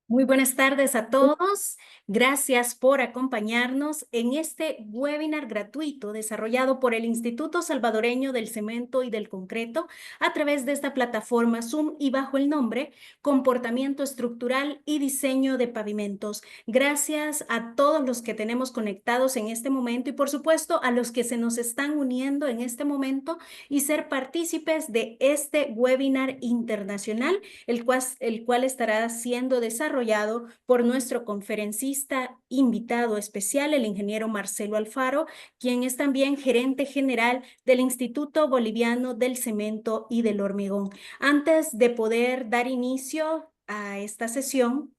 Muy buenas tardes a todos. Gracias por acompañarnos en este webinar gratuito desarrollado por el Instituto Salvadoreño del Cemento y del Concreto a través de esta plataforma Zoom y bajo el nombre Comportamiento Estructural y Diseño de Pavimentos. Gracias a todos los que tenemos conectados en este momento y por supuesto a los que se nos están uniendo en este momento y ser partícipes de este webinar internacional el cual estará siendo desarrollado por nuestro conferencista invitado especial, el ingeniero Marcelo Alfaro, quien es también gerente general del Instituto Boliviano del Cemento y del Hormigón. Antes de poder dar inicio a esta sesión,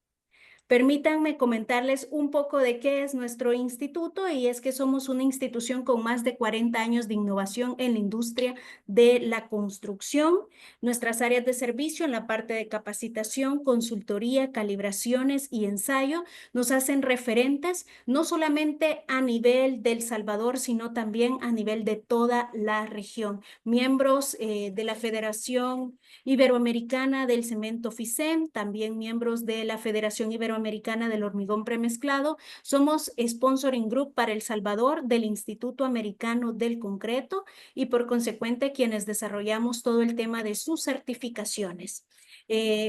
permítanme comentarles un poco de qué es nuestro instituto y es que somos una institución con más de 40 años de innovación en la industria de la construcción. Nuestras áreas de servicio en la parte de capacitación, consultoría, calibraciones y ensayo nos hacen referentes no solamente a nivel del Salvador, sino también a nivel de toda la región. Miembros de la Federación Iberoamericana del Cemento FICEM, también miembros de la Federación Iberoamericana del Hormigón Premezclado. Somos sponsoring group para El Salvador del Instituto Americano del Concreto y por consecuente quienes desarrollamos todo el tema de sus certificaciones.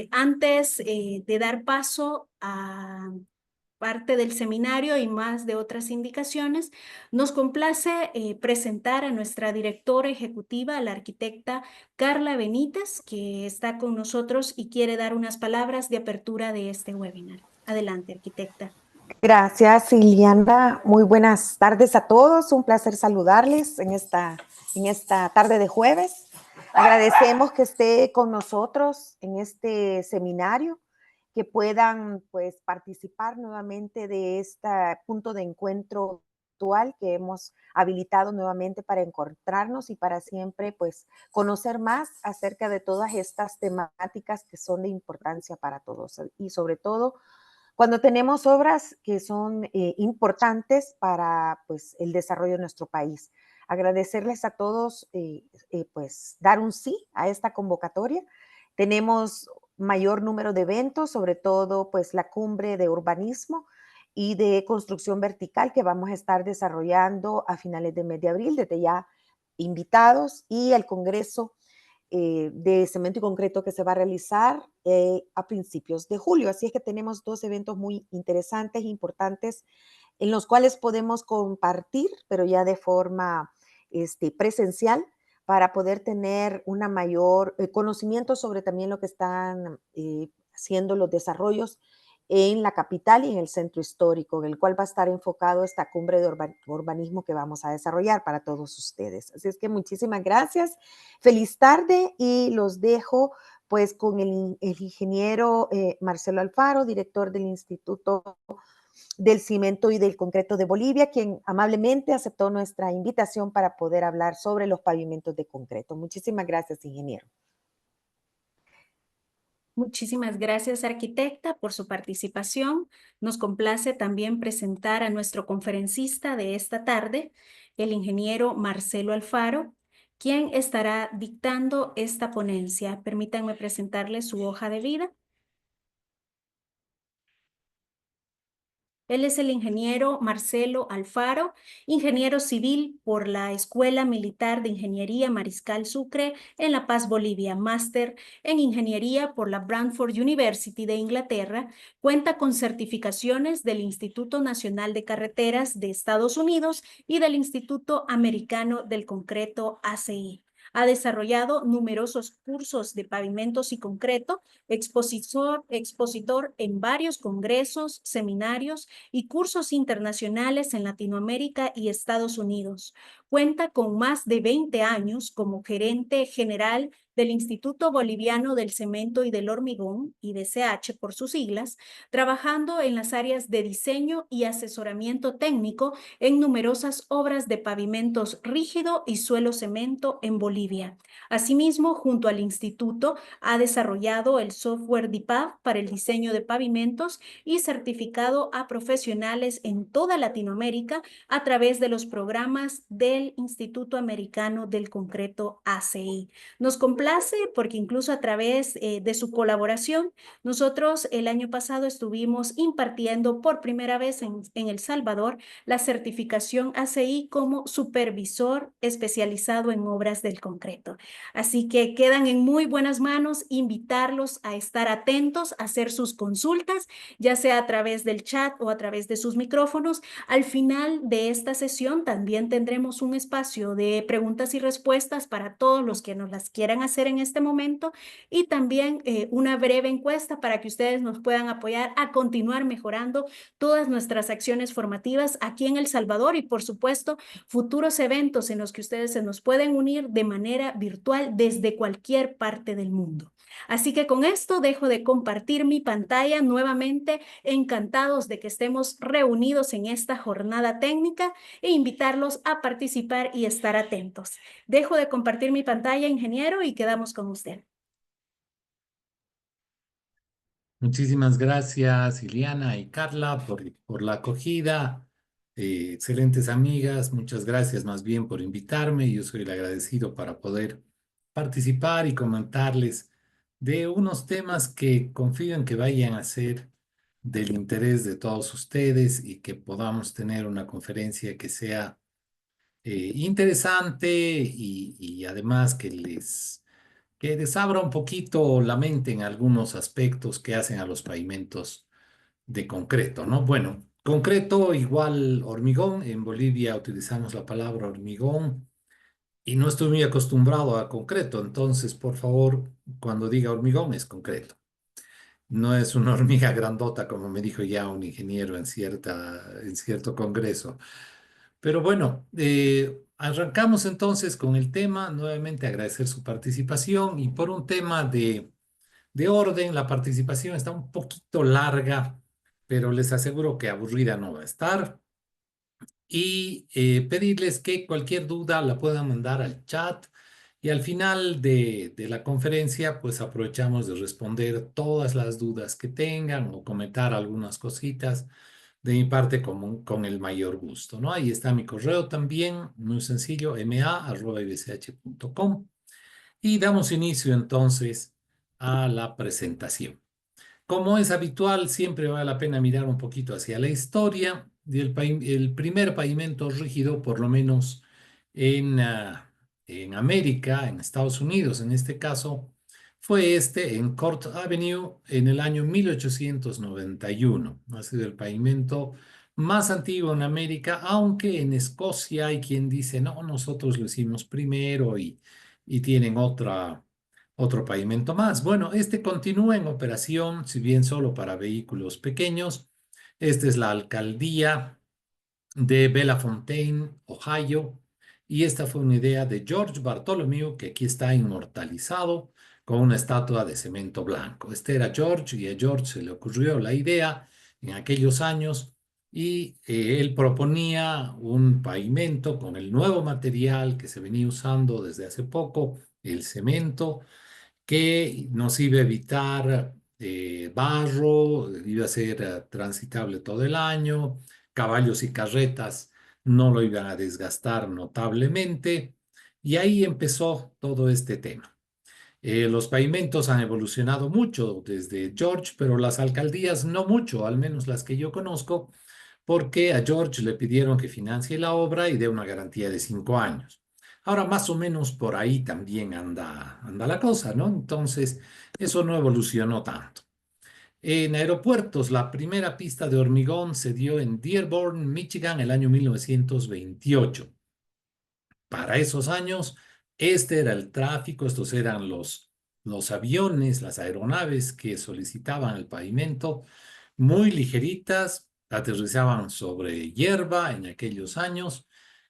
Antes de dar paso a parte del seminario y más de otras indicaciones, nos complace presentar a nuestra directora ejecutiva, la arquitecta Carla Benítez, que está con nosotros y quiere dar unas palabras de apertura de este webinar. Adelante, arquitecta. Gracias, Iliana. Muy buenas tardes a todos. Un placer saludarles en esta tarde de jueves. Agradecemos que esté con nosotros en este seminario, que puedan pues participar nuevamente de este punto de encuentro virtual que hemos habilitado nuevamente para encontrarnos y para siempre pues conocer más acerca de todas estas temáticas que son de importancia para todos y sobre todo cuando tenemos obras que son importantes para pues, el desarrollo de nuestro país. Agradecerles a todos, pues dar un sí a esta convocatoria. Tenemos mayor número de eventos, sobre todo pues la cumbre de urbanismo y de construcción vertical que vamos a estar desarrollando a finales de mes de abril, desde ya invitados, y el Congreso de cemento y concreto que se va a realizar a principios de julio. Así es que tenemos dos eventos muy interesantes, importantes, en los cuales podemos compartir, pero ya de forma presencial, para poder tener una mayor conocimiento sobre también lo que están haciendo los desarrollos en la capital y en el centro histórico, en el cual va a estar enfocado esta cumbre de urbanismo que vamos a desarrollar para todos ustedes. Así es que muchísimas gracias, feliz tarde y los dejo pues con el ingeniero Marcelo Alfaro, director del Instituto del Cemento y del Concreto de Bolivia, quien amablemente aceptó nuestra invitación para poder hablar sobre los pavimentos de concreto. Muchísimas gracias, ingeniero. Muchísimas gracias, arquitecta, por su participación. Nos complace también presentar a nuestro conferencista de esta tarde, el ingeniero Marcelo Alfaro, quien estará dictando esta ponencia. Permítanme presentarle su hoja de vida. Él es el ingeniero Marcelo Alfaro, ingeniero civil por la Escuela Militar de Ingeniería Mariscal Sucre en La Paz, Bolivia, máster en ingeniería por la Brantford University de Inglaterra. Cuenta con certificaciones del Instituto Nacional de Carreteras de Estados Unidos y del Instituto Americano del Concreto ACI. Ha desarrollado numerosos cursos de pavimentos y concreto, expositor en varios congresos, seminarios y cursos internacionales en Latinoamérica y Estados Unidos. Cuenta con más de 20 años como gerente general del Instituto Boliviano del Cemento y del Hormigón, IBCH por sus siglas, trabajando en las áreas de diseño y asesoramiento técnico en numerosas obras de pavimentos rígido y suelo cemento en Bolivia. Asimismo, junto al instituto, ha desarrollado el software DIPAV para el diseño de pavimentos y certificado a profesionales en toda Latinoamérica a través de los programas del Instituto Americano del Concreto ACI. Nos complace porque incluso a través de su colaboración, nosotros el año pasado estuvimos impartiendo por primera vez en El Salvador la certificación ACI como supervisor especializado en obras del concreto. Así que quedan en muy buenas manos, invitarlos a estar atentos, a hacer sus consultas, ya sea a través del chat o a través de sus micrófonos. Al final de esta sesión también tendremos un espacio de preguntas y respuestas para todos los que nos las quieran hacer en este momento y también una breve encuesta para que ustedes nos puedan apoyar a continuar mejorando todas nuestras acciones formativas aquí en El Salvador y, por supuesto, futuros eventos en los que ustedes se nos pueden unir de manera virtual desde cualquier parte del mundo. Así que con esto dejo de compartir mi pantalla nuevamente, encantados de que estemos reunidos en esta jornada técnica e invitarlos a participar y estar atentos. Dejo de compartir mi pantalla, ingeniero, y quedamos con usted. Muchísimas gracias, Iliana y Carla, por la acogida. Excelentes amigas, muchas gracias más bien por invitarme. Yo soy el agradecido para poder participar y comentarles de unos temas que confío en que vayan a ser del interés de todos ustedes y que podamos tener una conferencia que sea interesante y además que les abra un poquito la mente en algunos aspectos que hacen a los pavimentos de concreto, ¿no? Bueno, concreto igual hormigón. En Bolivia utilizamos la palabra hormigón y no estoy muy acostumbrado a concreto, entonces, por favor, cuando diga hormigón es concreto. No es una hormiga grandota, como me dijo ya un ingeniero en cierto congreso. Pero bueno, arrancamos entonces con el tema. Nuevamente agradecer su participación y por un tema de orden, la participación está un poquito larga, pero les aseguro que aburrida no va a estar. Y pedirles que cualquier duda la puedan mandar al chat y al final de la conferencia pues aprovechamos de responder todas las dudas que tengan o comentar algunas cositas de mi parte con el mayor gusto, ¿no? Ahí está mi correo también, muy sencillo, ma@ibch.com. Y damos inicio entonces a la presentación. Como es habitual, siempre vale la pena mirar un poquito hacia la historia. El primer pavimento rígido, por lo menos en América, en Estados Unidos en este caso, fue en Court Avenue en el año 1891. Ha sido el pavimento más antiguo en América, aunque en Escocia hay quien dice, no, nosotros lo hicimos primero y tienen otro pavimento más. Bueno, este continúa en operación, si bien solo para vehículos pequeños. Esta es la alcaldía de Bellefontaine, Ohio, y esta fue una idea de George Bartholomew, que aquí está inmortalizado con una estatua de cemento blanco. Este era George y a George se le ocurrió la idea en aquellos años y él proponía un pavimento con el nuevo material que se venía usando desde hace poco, el cemento, que nos iba a evitar barro, iba a ser transitable todo el año, caballos y carretas no lo iban a desgastar notablemente, y ahí empezó todo este tema. Los pavimentos han evolucionado mucho desde George, pero las alcaldías no mucho, al menos las que yo conozco, porque a George le pidieron que financie la obra y dé una garantía de 5 años. Ahora más o menos por ahí también anda la cosa, ¿no? Entonces, eso no evolucionó tanto. En aeropuertos, la primera pista de hormigón se dio en Dearborn, Michigan, el año 1928. Para esos años, este era el tráfico, estos eran los aviones, las aeronaves que solicitaban el pavimento, muy ligeritas, aterrizaban sobre hierba en aquellos años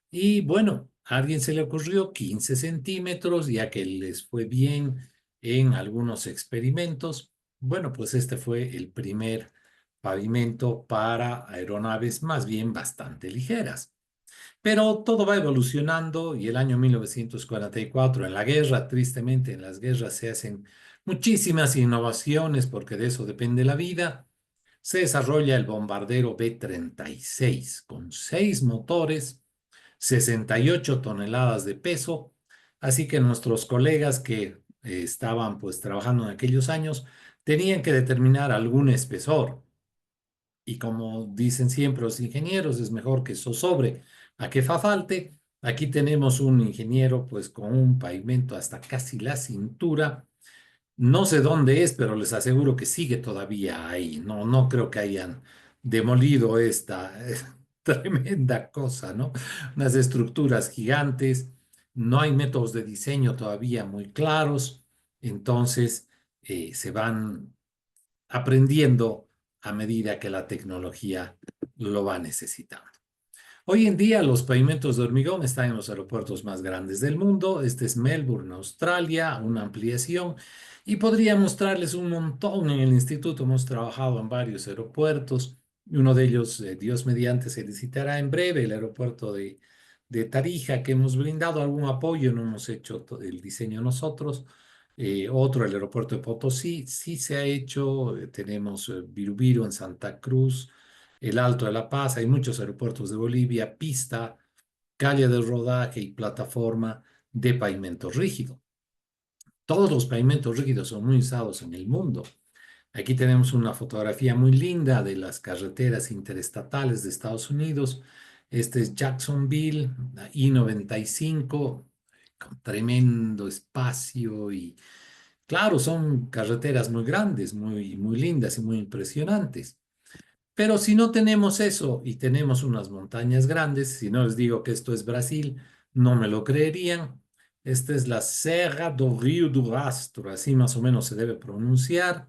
y bueno, a alguien se le ocurrió 15 centímetros, ya que les fue bien en algunos experimentos. Bueno, pues este fue el primer pavimento para aeronaves más bien bastante ligeras. Pero todo va evolucionando y el año 1944, en la guerra, tristemente en las guerras se hacen muchísimas innovaciones porque de eso depende la vida. Se desarrolla el bombardero B-36 con 6 motores, 68 toneladas de peso. Así que nuestros colegas que estaban pues trabajando en aquellos años tenían que determinar algún espesor. Y como dicen siempre los ingenieros, es mejor que sobre a que fa falte. Aquí tenemos un ingeniero pues con un pavimento hasta casi la cintura. No sé dónde es, pero les aseguro que sigue todavía ahí. No, no creo que hayan demolido esta tremenda cosa, ¿no? Unas estructuras gigantes. No hay métodos de diseño todavía muy claros. Entonces, se van aprendiendo a medida que la tecnología lo va necesitando. Hoy en día los pavimentos de hormigón están en los aeropuertos más grandes del mundo. Este es Melbourne, Australia, una ampliación. Y podría mostrarles un montón en el instituto. Hemos trabajado en varios aeropuertos. Uno de ellos, Dios mediante, se licitará en breve, el aeropuerto de Tarija, que hemos brindado algún apoyo, no hemos hecho el diseño nosotros. Otro, el aeropuerto de Potosí, sí se ha hecho. Tenemos Virubiru en Santa Cruz, el Alto de La Paz, hay muchos aeropuertos de Bolivia, pista, calle de rodaje y plataforma de pavimento rígido. Todos los pavimentos rígidos son muy usados en el mundo. Aquí tenemos una fotografía muy linda de las carreteras interestatales de Estados Unidos. Este es Jacksonville, la I-95, con tremendo espacio y claro, son carreteras muy grandes, muy lindas y muy impresionantes. Pero si no tenemos eso y tenemos unas montañas grandes, si no les digo que esto es Brasil, no me lo creerían. Esta es la Serra do Rio do Rastro, así más o menos se debe pronunciar.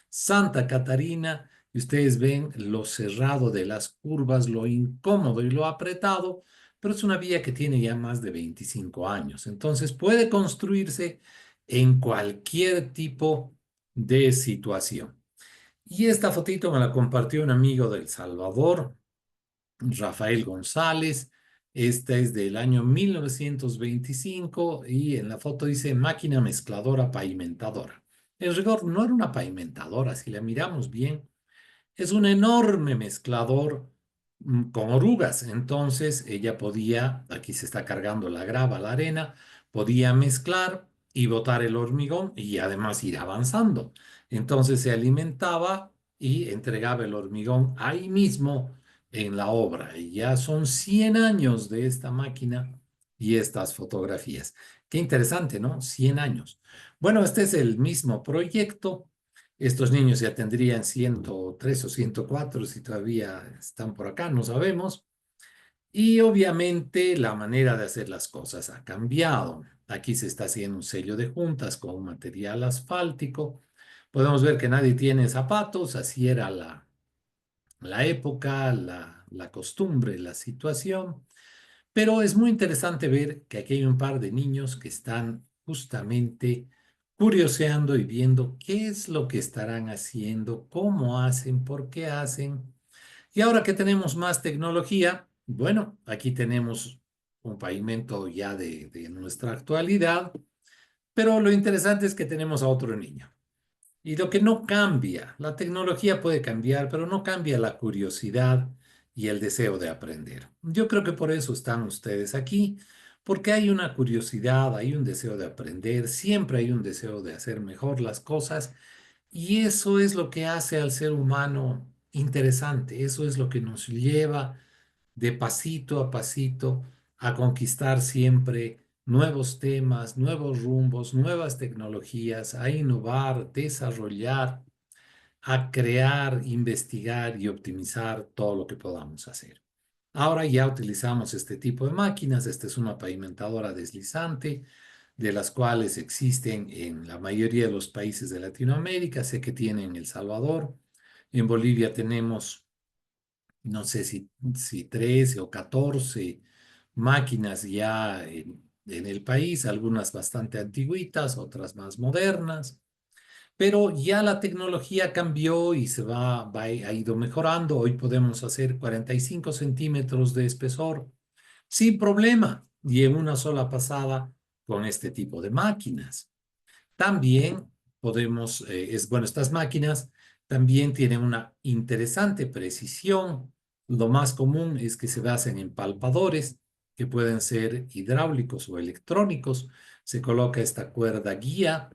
Santa Catarina, y ustedes ven lo cerrado de las curvas, lo incómodo y lo apretado, pero es una vía que tiene ya más de 25 años. Entonces puede construirse en cualquier tipo de situación. Y esta fotito me la compartió un amigo de El Salvador, Rafael González. Esta es del año 1925 y en la foto dice máquina mezcladora pavimentadora. En rigor no era una pavimentadora, si la miramos bien, es un enorme mezclador con orugas. Entonces ella podía, aquí se está cargando la grava, la arena, podía mezclar y botar el hormigón y además ir avanzando. Entonces se alimentaba y entregaba el hormigón ahí mismo en la obra. Y ya son 100 años de esta máquina y estas fotografías. Qué interesante, ¿no? 100 años. Bueno, este es el mismo proyecto. Estos niños ya tendrían 103 o 104 si todavía están por acá, no sabemos. Y obviamente la manera de hacer las cosas ha cambiado. Aquí se está haciendo un sello de juntas con un material asfáltico. Podemos ver que nadie tiene zapatos, así era la época, la costumbre, la situación. Pero es muy interesante ver que aquí hay un par de niños que están justamente curioseando y viendo qué es lo que estarán haciendo, cómo hacen, por qué hacen. Y ahora que tenemos más tecnología, bueno, aquí tenemos un pavimento ya de nuestra actualidad. Pero lo interesante es que tenemos a otro niño. Y lo que no cambia, la tecnología puede cambiar, pero no cambia la curiosidad y el deseo de aprender. Yo creo que por eso están ustedes aquí, porque hay una curiosidad, hay un deseo de aprender, siempre hay un deseo de hacer mejor las cosas, y eso es lo que hace al ser humano interesante, eso es lo que nos lleva de pasito a pasito a conquistar siempre nuevos temas, nuevos rumbos, nuevas tecnologías, a innovar, desarrollar, a crear, investigar y optimizar todo lo que podamos hacer. Ahora ya utilizamos este tipo de máquinas. Esta es una pavimentadora deslizante, de las cuales existen en la mayoría de los países de Latinoamérica. Sé que tienen en El Salvador. En Bolivia tenemos, no sé si 13 o 14 máquinas ya en el país, algunas bastante antiguitas, otras más modernas. Pero ya la tecnología cambió y ha ido mejorando. Hoy podemos hacer 45 centímetros de espesor sin problema y en una sola pasada con este tipo de máquinas. También bueno, estas máquinas también tienen una interesante precisión. Lo más común es que se basen en palpadores que pueden ser hidráulicos o electrónicos. Se coloca esta cuerda guía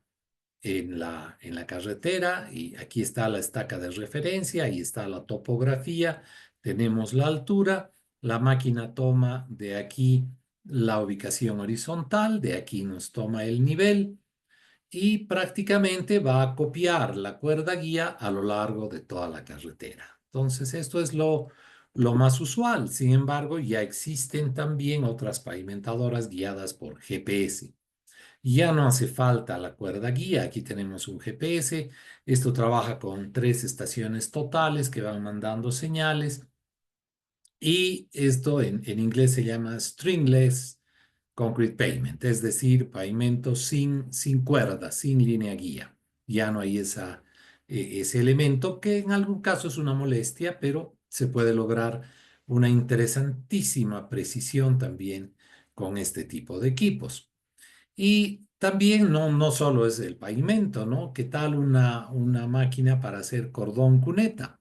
en la carretera y aquí está la estaca de referencia, ahí está la topografía, tenemos la altura, la máquina toma de aquí la ubicación horizontal, de aquí nos toma el nivel y prácticamente va a copiar la cuerda guía a lo largo de toda la carretera. Entonces, esto es lo más usual. Sin embargo, ya existen también otras pavimentadoras guiadas por GPS. Ya no hace falta la cuerda guía, aquí tenemos un GPS, esto trabaja con 3 estaciones totales que van mandando señales y esto en inglés se llama stringless concrete pavement, es decir, pavimento sin cuerda, sin línea guía. Ya no hay ese elemento que en algún caso es una molestia, pero se puede lograr una interesantísima precisión también con este tipo de equipos. Y también no solo es el pavimento, ¿no? ¿Qué tal una máquina para hacer cordón cuneta?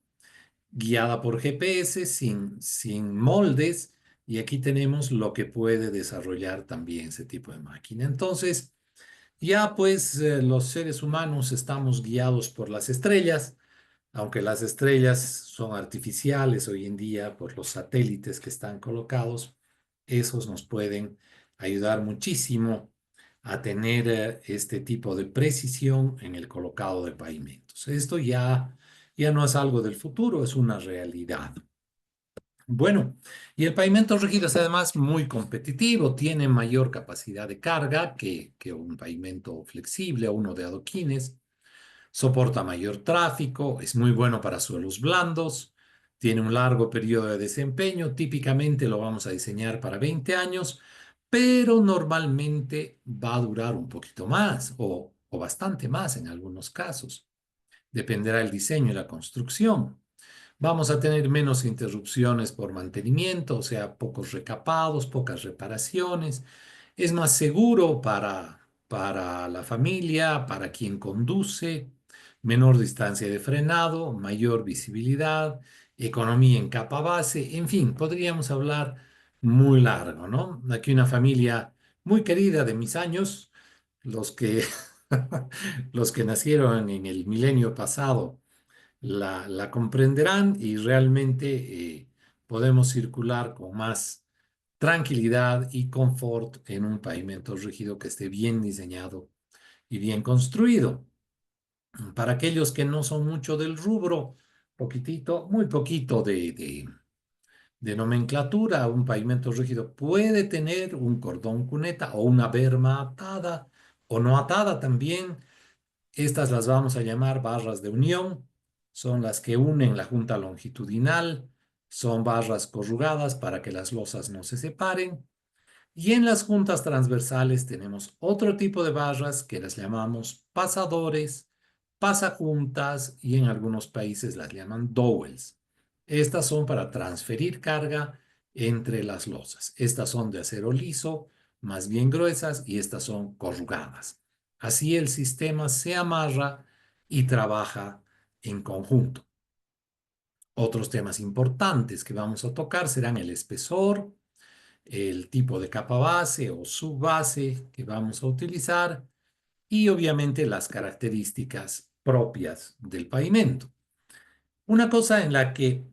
Guiada por GPS, sin moldes, y aquí tenemos lo que puede desarrollar también ese tipo de máquina. Entonces, ya pues los seres humanos estamos guiados por las estrellas, aunque las estrellas son artificiales hoy en día por los satélites que están colocados, esos nos pueden ayudar muchísimo a tener este tipo de precisión en el colocado de pavimentos. Esto ya no es algo del futuro, es una realidad. Bueno, y el pavimento rígido es además muy competitivo, tiene mayor capacidad de carga que un pavimento flexible o uno de adoquines. Soporta mayor tráfico, es muy bueno para suelos blandos, tiene un largo periodo de desempeño, típicamente lo vamos a diseñar para 20 años, pero normalmente va a durar un poquito más o bastante más en algunos casos. Dependerá del diseño y la construcción. Vamos a tener menos interrupciones por mantenimiento, o sea, pocos recapados, pocas reparaciones. Es más seguro para la familia, para quien conduce, menor distancia de frenado, mayor visibilidad, economía en capa base, en fin, podríamos hablar muy largo, ¿no? Aquí una familia muy querida de mis años, los que, los que nacieron en el milenio pasado la comprenderán y realmente podemos circular con más tranquilidad y confort en un pavimento rígido que esté bien diseñado y bien construido. Para aquellos que no son mucho del rubro, poquitito, muy poquito de nomenclatura, un pavimento rígido puede tener un cordón cuneta o una berma atada o no atada también. Estas las vamos a llamar barras de unión, son las que unen la junta longitudinal, son barras corrugadas para que las losas no se separen. Y en las juntas transversales tenemos otro tipo de barras que las llamamos pasadores, pasajuntas y en algunos países las llaman dowels. Estas son para transferir carga entre las losas. Estas son de acero liso, más bien gruesas y estas son corrugadas. Así el sistema se amarra y trabaja en conjunto. Otros temas importantes que vamos a tocar serán el espesor, el tipo de capa base o subbase que vamos a utilizar y obviamente las características propias del pavimento. Una cosa en la que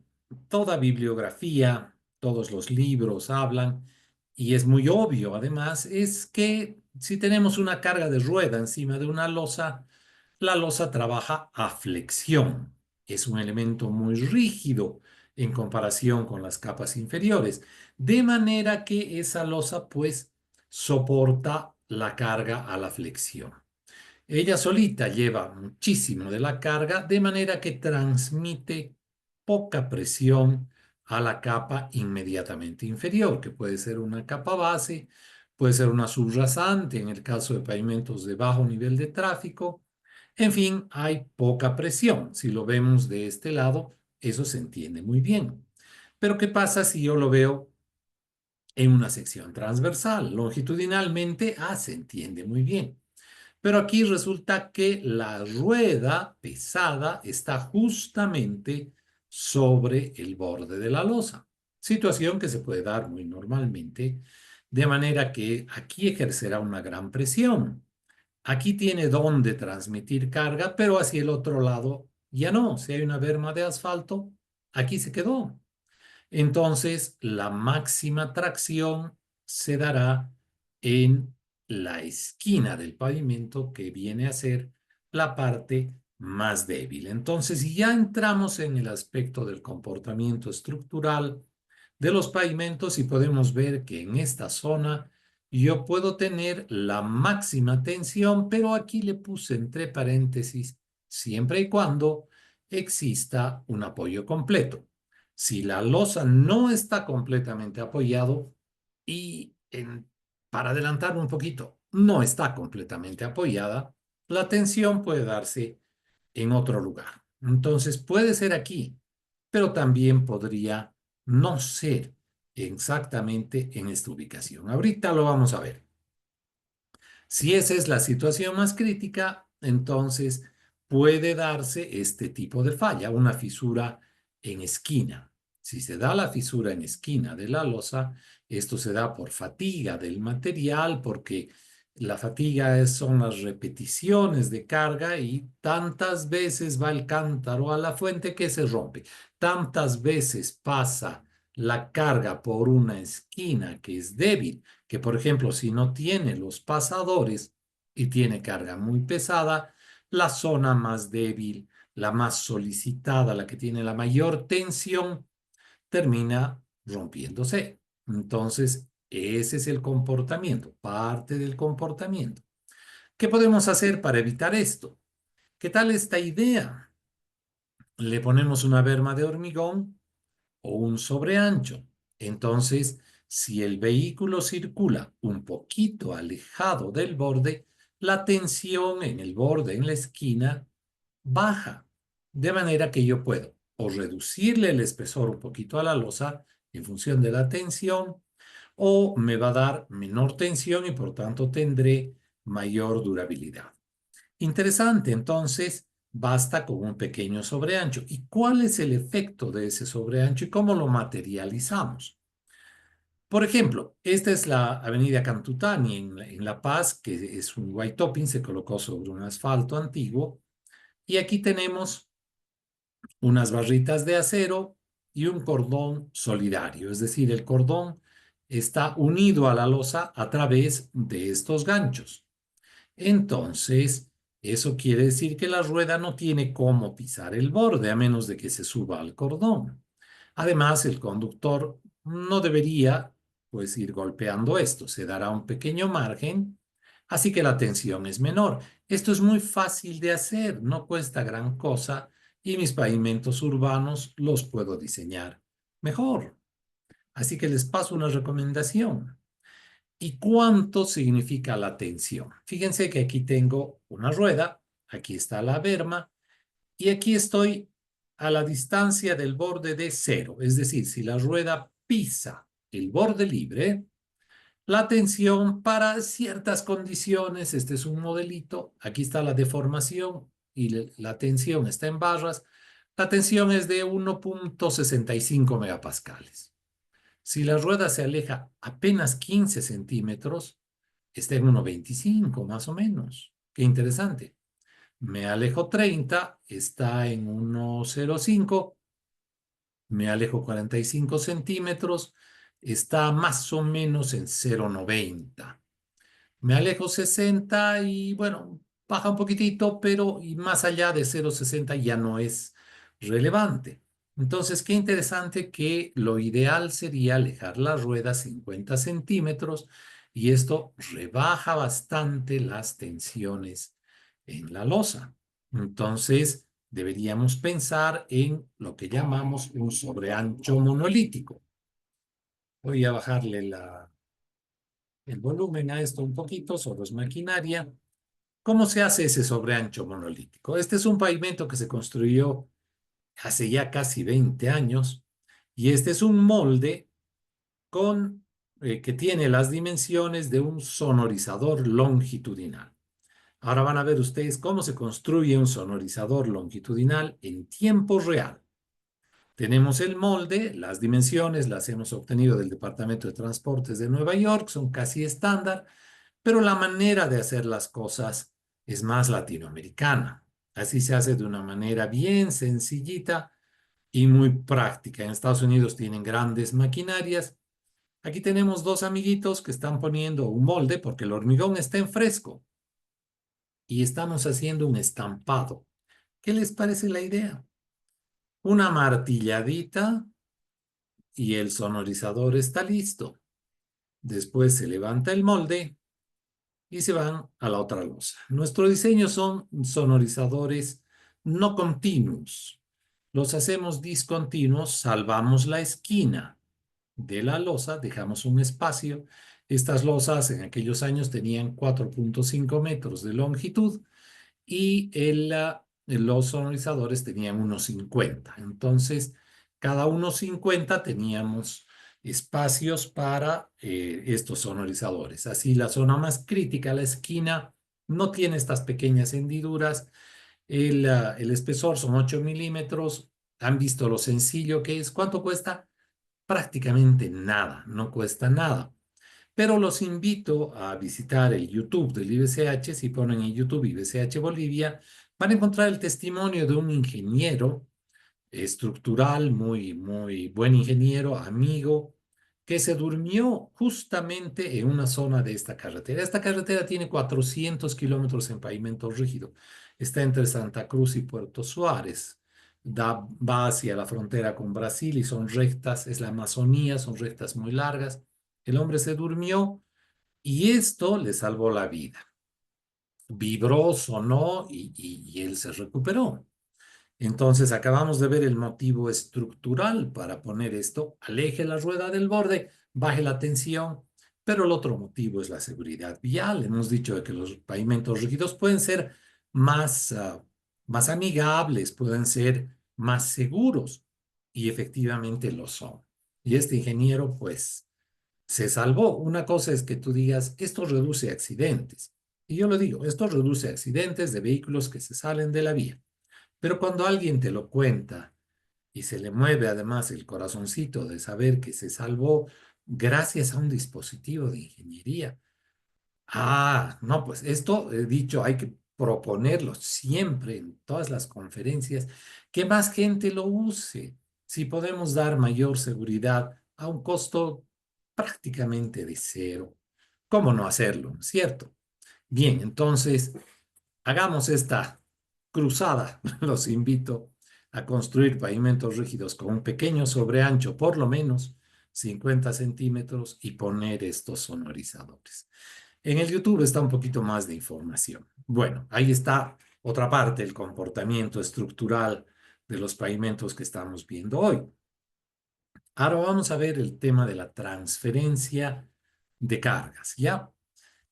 toda bibliografía, todos los libros hablan, y es muy obvio además, es que si tenemos una carga de rueda encima de una losa, la losa trabaja a flexión. Es un elemento muy rígido en comparación con las capas inferiores, de manera que esa losa pues soporta la carga a la flexión. Ella solita lleva muchísimo de la carga, de manera que transmite poca presión a la capa inmediatamente inferior, que puede ser una capa base, puede ser una subrasante en el caso de pavimentos de bajo nivel de tráfico. En fin, hay poca presión. Si lo vemos de este lado, eso se entiende muy bien. Pero ¿qué pasa si yo lo veo en una sección transversal? Longitudinalmente, se entiende muy bien. Pero aquí resulta que la rueda pesada está justamente sobre el borde de la losa. Situación que se puede dar muy normalmente, de manera que aquí ejercerá una gran presión. Aquí tiene donde transmitir carga, pero hacia el otro lado ya no. Si hay una berma de asfalto, aquí se quedó. Entonces, la máxima tracción se dará en la esquina del pavimento que viene a ser la parte más débil. Entonces, si ya entramos en el aspecto del comportamiento estructural de los pavimentos y podemos ver que en esta zona yo puedo tener la máxima tensión, pero aquí le puse entre paréntesis siempre y cuando exista un apoyo completo. Si la losa no está completamente apoyado y para adelantarme un poquito, no está completamente apoyada, la tensión puede darse en otro lugar. Entonces puede ser aquí, pero también podría no ser exactamente en esta ubicación. Ahorita lo vamos a ver. Si esa es la situación más crítica, entonces puede darse este tipo de falla, una fisura en esquina. Si se da la fisura en esquina de la losa, esto se da por fatiga del material, porque la fatiga son las repeticiones de carga y tantas veces va el cántaro a la fuente que se rompe. Tantas veces pasa la carga por una esquina que es débil, que por ejemplo, si no tiene los pasadores y tiene carga muy pesada, la zona más débil, la más solicitada, la que tiene la mayor tensión, termina rompiéndose. Entonces, ese es el comportamiento, parte del comportamiento. ¿Qué podemos hacer para evitar esto? ¿Qué tal esta idea? Le ponemos una berma de hormigón o un sobreancho. Entonces, si el vehículo circula un poquito alejado del borde, la tensión en el borde, en la esquina, baja. De manera que yo puedo o reducirle el espesor un poquito a la losa en función de la tensión, o me va a dar menor tensión y por tanto tendré mayor durabilidad. Interesante, entonces basta con un pequeño sobreancho. ¿Y cuál es el efecto de ese sobreancho y cómo lo materializamos? Por ejemplo, esta es la avenida Cantutani en La Paz, que es un white topping, se colocó sobre un asfalto antiguo. Y aquí tenemos unas barritas de acero y un cordón solidario, es decir, el cordón está unido a la losa a través de estos ganchos. Entonces, eso quiere decir que la rueda no tiene cómo pisar el borde a menos de que se suba al cordón. Además, el conductor no debería pues ir golpeando esto, se dará un pequeño margen, así que la tensión es menor. Esto es muy fácil de hacer, no cuesta gran cosa y mis pavimentos urbanos los puedo diseñar mejor. Así que les paso una recomendación. ¿Y cuánto significa la tensión? Fíjense que aquí tengo una rueda, aquí está la berma y aquí estoy a la distancia del borde de cero. Es decir, si la rueda pisa el borde libre, La tensión para ciertas condiciones, este es un modelito, aquí está la deformación y la tensión está en barras. La tensión es de 1.65 megapascales. Si la rueda se aleja apenas 15 centímetros, está en 1.25 más o menos. Qué interesante. Me alejo 30, está en 1.05. Me alejo 45 centímetros, está más o menos en 0.90. Me alejo 60 y bueno, baja un poquitito, pero y más allá de 0.60 ya no es relevante. Entonces, qué interesante que lo ideal sería alejar la rueda 50 centímetros y esto rebaja bastante las tensiones en la losa. Entonces, deberíamos pensar en lo que llamamos un sobreancho monolítico. Voy a bajarle el volumen a esto un poquito, solo es maquinaria. ¿Cómo se hace ese sobreancho monolítico? Este es un pavimento que se construyó hace ya casi 20 años y este es un molde que tiene las dimensiones de un sonorizador longitudinal. Ahora van a ver ustedes cómo se construye un sonorizador longitudinal en tiempo real. Tenemos el molde, las dimensiones las hemos obtenido del Departamento de Transportes de Nueva York, son casi estándar, pero la manera de hacer las cosas es más latinoamericana. Así se hace de una manera bien sencillita y muy práctica. En Estados Unidos tienen grandes maquinarias. Aquí tenemos dos amiguitos que están poniendo un molde porque el hormigón está en fresco y estamos haciendo un estampado. ¿Qué les parece la idea? Una martilladita y el sonorizador está listo. Después se levanta el molde y se van a la otra losa. Nuestro diseño son sonorizadores no continuos. Los hacemos discontinuos, salvamos la esquina de la losa, dejamos un espacio. Estas losas en aquellos años tenían 4.5 metros de longitud y los sonorizadores tenían unos 50. Entonces, cada unos 50 teníamos espacios para estos sonorizadores. Así, la zona más crítica, la esquina, no tiene estas pequeñas hendiduras. El espesor son 8 milímetros. ¿Han visto lo sencillo que es? ¿Cuánto cuesta? Prácticamente nada, no cuesta nada. Pero los invito a visitar el YouTube del IBCH. Si ponen en YouTube IBCH Bolivia, van a encontrar el testimonio de un ingeniero estructural, muy buen ingeniero, amigo, que se durmió justamente en una zona de esta carretera. Esta carretera tiene 400 kilómetros en pavimento rígido. Está entre Santa Cruz y Puerto Suárez. Va hacia la frontera con Brasil y son rectas, es la Amazonía, son rectas muy largas. El hombre se durmió y esto le salvó la vida. Vibró, sonó y él se recuperó. Entonces acabamos de ver el motivo estructural para poner esto. Aleje la rueda del borde, baje la tensión, pero el otro motivo es la seguridad vial. Hemos dicho de que los pavimentos rígidos pueden ser más amigables, pueden ser más seguros y efectivamente lo son. Y este ingeniero pues se salvó. Una cosa es que tú digas, esto reduce accidentes. Y yo lo digo, esto reduce accidentes de vehículos que se salen de la vía. Pero cuando alguien te lo cuenta y se le mueve además el corazoncito de saber que se salvó gracias a un dispositivo de ingeniería. Ah, no, pues esto he dicho, hay que proponerlo siempre en todas las conferencias, que más gente lo use. Si podemos dar mayor seguridad a un costo prácticamente de cero, ¿cómo no hacerlo? ¿Cierto? Bien, entonces hagamos esta cruzada. Los invito a construir pavimentos rígidos con un pequeño sobreancho, por lo menos 50 centímetros, y poner estos sonorizadores. En el YouTube está un poquito más de información. Bueno, ahí está otra parte, el comportamiento estructural de los pavimentos que estamos viendo hoy. Ahora vamos a ver el tema de la transferencia de cargas, ¿ya?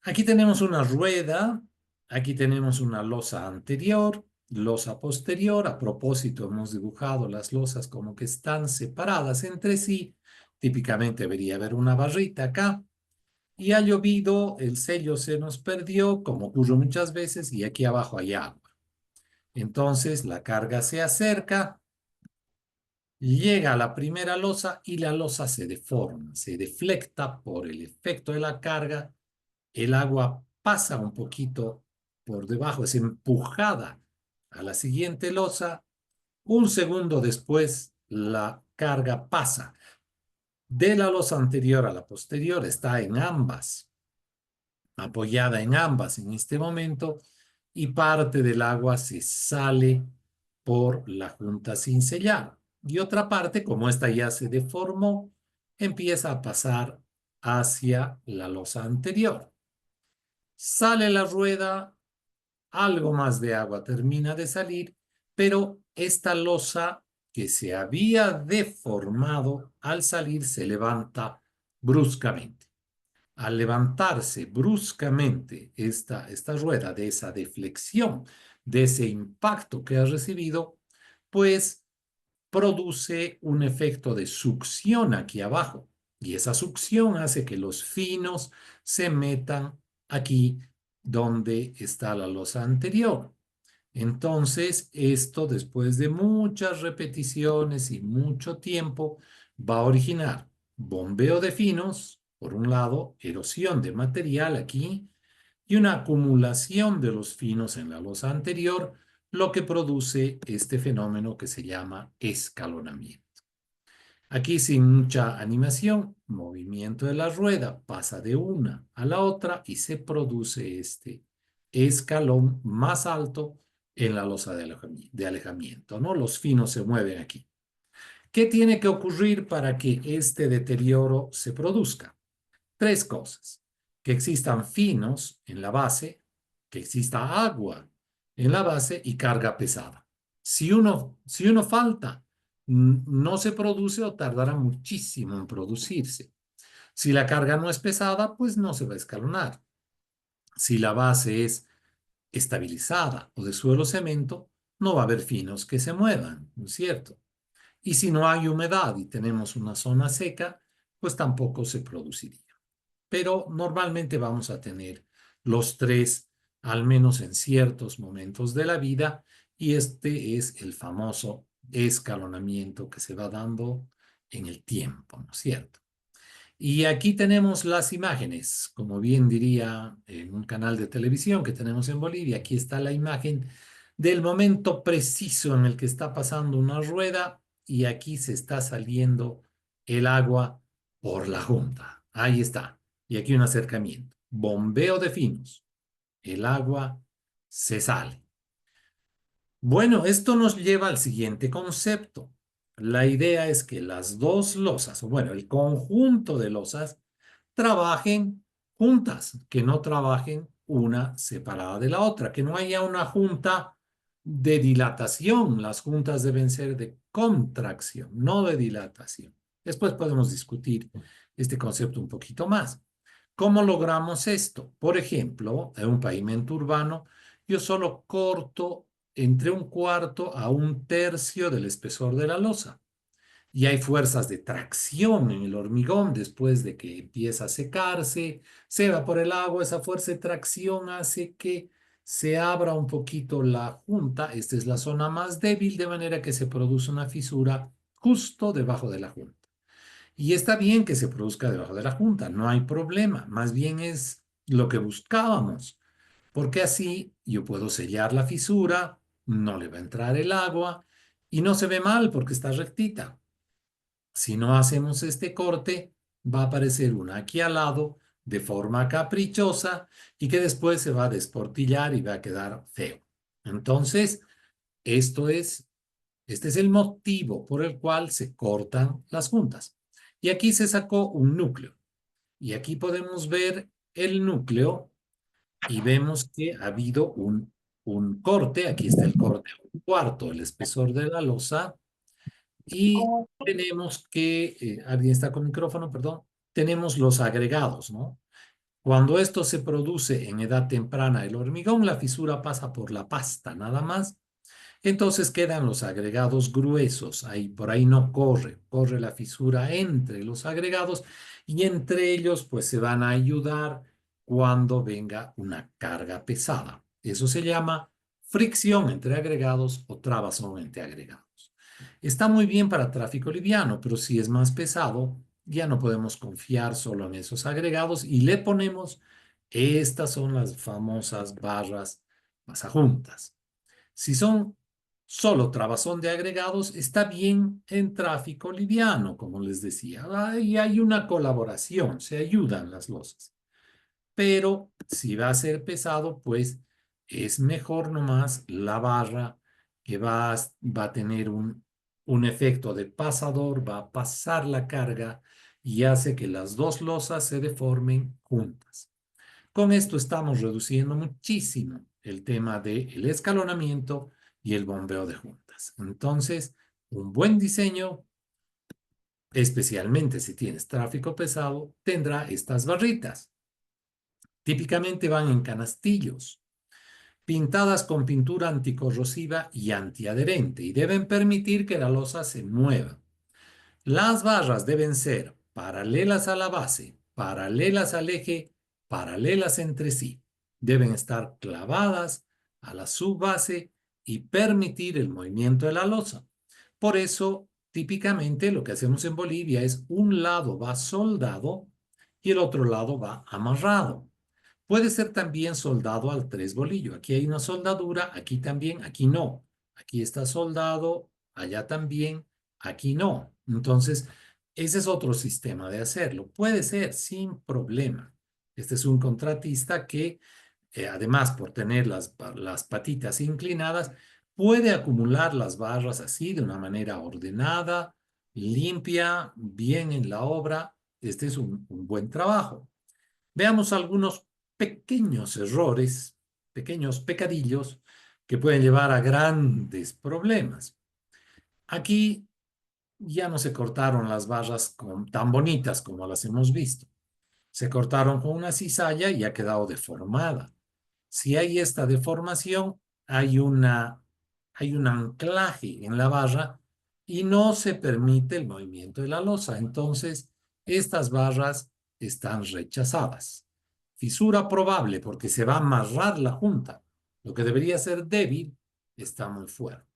Aquí tenemos una rueda, aquí tenemos una losa anterior, losa posterior. A propósito, hemos dibujado las losas como que están separadas entre sí. Típicamente debería haber una barrita acá. y ha llovido, el sello se nos perdió, como ocurre muchas veces, y aquí abajo hay agua. Entonces la carga se acerca, llega a la primera losa y la losa se deforma, se deflecta por el efecto de la carga, el agua pasa un poquito por debajo, es empujada a la siguiente losa, un segundo después la carga pasa de la losa anterior a la posterior, está en ambas, apoyada en ambas en este momento, y parte del agua se sale por la junta sin sellar. Y otra parte, como esta ya se deformó, empieza a pasar hacia la losa anterior. Sale la rueda, algo más de agua termina de salir, pero esta losa que se había deformado al salir se levanta bruscamente. Al levantarse bruscamente esta rueda de esa deflexión, de ese impacto que ha recibido, pues produce un efecto de succión aquí abajo. Y esa succión hace que los finos se metan aquí donde está la losa anterior. Entonces, esto después de muchas repeticiones y mucho tiempo va a originar bombeo de finos, por un lado, erosión de material aquí y una acumulación de los finos en la losa anterior, lo que produce este fenómeno que se llama escalonamiento. Aquí sin mucha animación, movimiento de la rueda pasa de una a la otra y se produce este escalón más alto en la losa de alejamiento, ¿no? Los finos se mueven aquí. ¿Qué tiene que ocurrir para que este deterioro se produzca? Tres cosas. Que existan finos en la base, que exista agua en la base y carga pesada. Si uno falta, no se produce o tardará muchísimo en producirse. Si la carga no es pesada, pues no se va a escalonar. Si la base es estabilizada o de suelo cemento, no va a haber finos que se muevan, ¿no es cierto? Y si no hay humedad y tenemos una zona seca, pues tampoco se produciría. Pero normalmente vamos a tener los tres, al menos en ciertos momentos de la vida, y este es el famoso escalonamiento que se va dando en el tiempo, ¿no es cierto? Y aquí tenemos las imágenes, como bien diría en un canal de televisión que tenemos en Bolivia. Aquí está la imagen del momento preciso en el que está pasando una rueda y aquí se está saliendo el agua por la junta. Ahí está. Y aquí un acercamiento. Bombeo de finos. El agua se sale. Bueno, esto nos lleva al siguiente concepto. La idea es que las dos losas, o bueno, el conjunto de losas, trabajen juntas, que no trabajen una separada de la otra, que no haya una junta de dilatación. Las juntas deben ser de contracción, no de dilatación. Después podemos discutir este concepto un poquito más. ¿Cómo logramos esto? Por ejemplo, en un pavimento urbano, yo solo corto entre un cuarto a un tercio del espesor de la losa. Y hay fuerzas de tracción en el hormigón después de que empieza a secarse, se va por el agua, esa fuerza de tracción hace que se abra un poquito la junta. Esta es la zona más débil, de manera que se produce una fisura justo debajo de la junta. Y está bien que se produzca debajo de la junta, no hay problema, más bien es lo que buscábamos, porque así yo puedo sellar la fisura, no le va a entrar el agua y no se ve mal porque está rectita. Si no hacemos este corte, va a aparecer una aquí al lado de forma caprichosa y que después se va a desportillar y va a quedar feo. Entonces, este es el motivo por el cual se cortan las juntas. Y aquí se sacó un núcleo. Y aquí podemos ver el núcleo y vemos que ha habido un corte. Aquí está el corte, un cuarto, el espesor de la losa. Y tenemos que, alguien está con micrófono, perdón, tenemos los agregados, ¿no? Cuando esto se produce en edad temprana del hormigón, la fisura pasa por la pasta, nada más. Entonces quedan los agregados gruesos, ahí por ahí no corre la fisura entre los agregados y entre ellos pues se van a ayudar cuando venga una carga pesada. Eso se llama fricción entre agregados o trabazón entre agregados. Está muy bien para tráfico liviano, pero si es más pesado, ya no podemos confiar solo en esos agregados y le ponemos, estas son las famosas barras pasajuntas. Si son solo trabazón de agregados, está bien en tráfico liviano, como les decía. Ahí hay una colaboración, se ayudan las losas. Pero si va a ser pesado, pues es mejor nomás la barra que va a tener un efecto de pasador, va a pasar la carga y hace que las dos losas se deformen juntas. Con esto estamos reduciendo muchísimo el tema del escalonamiento y el bombeo de juntas. Entonces, un buen diseño, especialmente si tienes tráfico pesado, tendrá estas barritas. Típicamente van en canastillos, pintadas con pintura anticorrosiva y antiadherente, y deben permitir que la losa se mueva. Las barras deben ser paralelas a la base, paralelas al eje, paralelas entre sí. Deben estar clavadas a la subbase y permitir el movimiento de la losa. Por eso, típicamente lo que hacemos en Bolivia es un lado va soldado y el otro lado va amarrado. Puede ser también soldado al tres bolillo. Aquí hay una soldadura, aquí también, aquí no. Aquí está soldado, allá también, aquí no. Entonces, ese es otro sistema de hacerlo. Puede ser sin problema. Este es un contratista que, además, por tener las patitas inclinadas, puede acumular las barras así de una manera ordenada, limpia, bien en la obra. Este es un buen trabajo. Veamos algunos pequeños errores, pequeños pecadillos que pueden llevar a grandes problemas. Aquí ya no se cortaron las barras tan bonitas como las hemos visto. Se cortaron con una cizalla y ha quedado deformada. Si hay esta deformación, hay un anclaje en la barra y no se permite el movimiento de la losa. Entonces, estas barras están rechazadas. Fisura probable porque se va a amarrar la junta. Lo que debería ser débil está muy fuerte.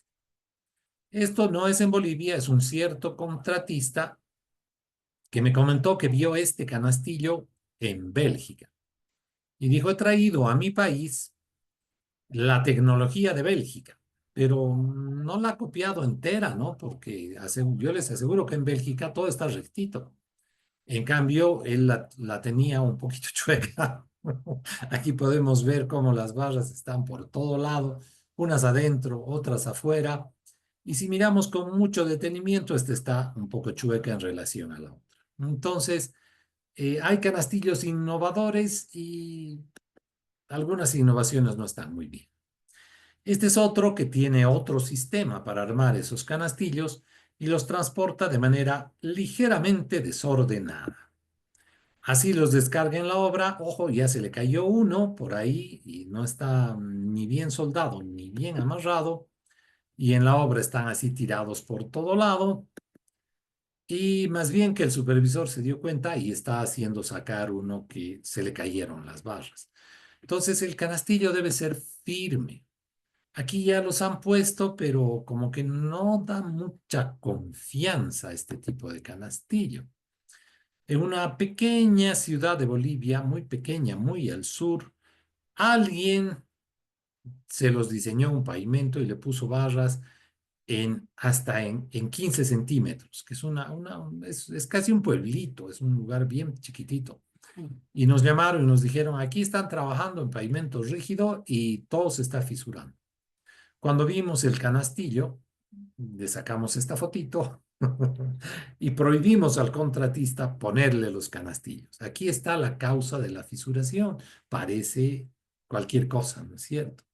Esto no es en Bolivia, es un cierto contratista que me comentó que vio este canastillo en Bélgica. Y dijo, he traído a mi país la tecnología de Bélgica, pero no la ha copiado entera, ¿no? Porque yo les aseguro que en Bélgica todo está rectito. En cambio, él la tenía un poquito chueca. Aquí podemos ver cómo las barras están por todo lado, unas adentro, otras afuera. Y si miramos con mucho detenimiento, este está un poco chueca en relación a la otra. Entonces, hay canastillos innovadores y algunas innovaciones no están muy bien. Este es otro que tiene otro sistema para armar esos canastillos y los transporta de manera ligeramente desordenada. Así los descarga en la obra, ojo, ya se le cayó uno por ahí y no está ni bien soldado ni bien amarrado, y en la obra están así tirados por todo lado, y más bien que el supervisor se dio cuenta y está haciendo sacar uno que se le cayeron las barras. Entonces el canastillo debe ser firme. Aquí ya los han puesto, pero como que no da mucha confianza a este tipo de canastillo. En una pequeña ciudad de Bolivia, muy pequeña, muy al sur, alguien se los diseñó un pavimento y le puso barras hasta en 15 centímetros, que es casi un pueblito, es un lugar bien chiquitito. Y nos llamaron y nos dijeron, aquí están trabajando en pavimento rígido y todo se está fisurando. Cuando vimos el canastillo, le sacamos esta fotito y prohibimos al contratista ponerle los canastillos. Aquí está la causa de la fisuración. Parece cualquier cosa, ¿no es cierto?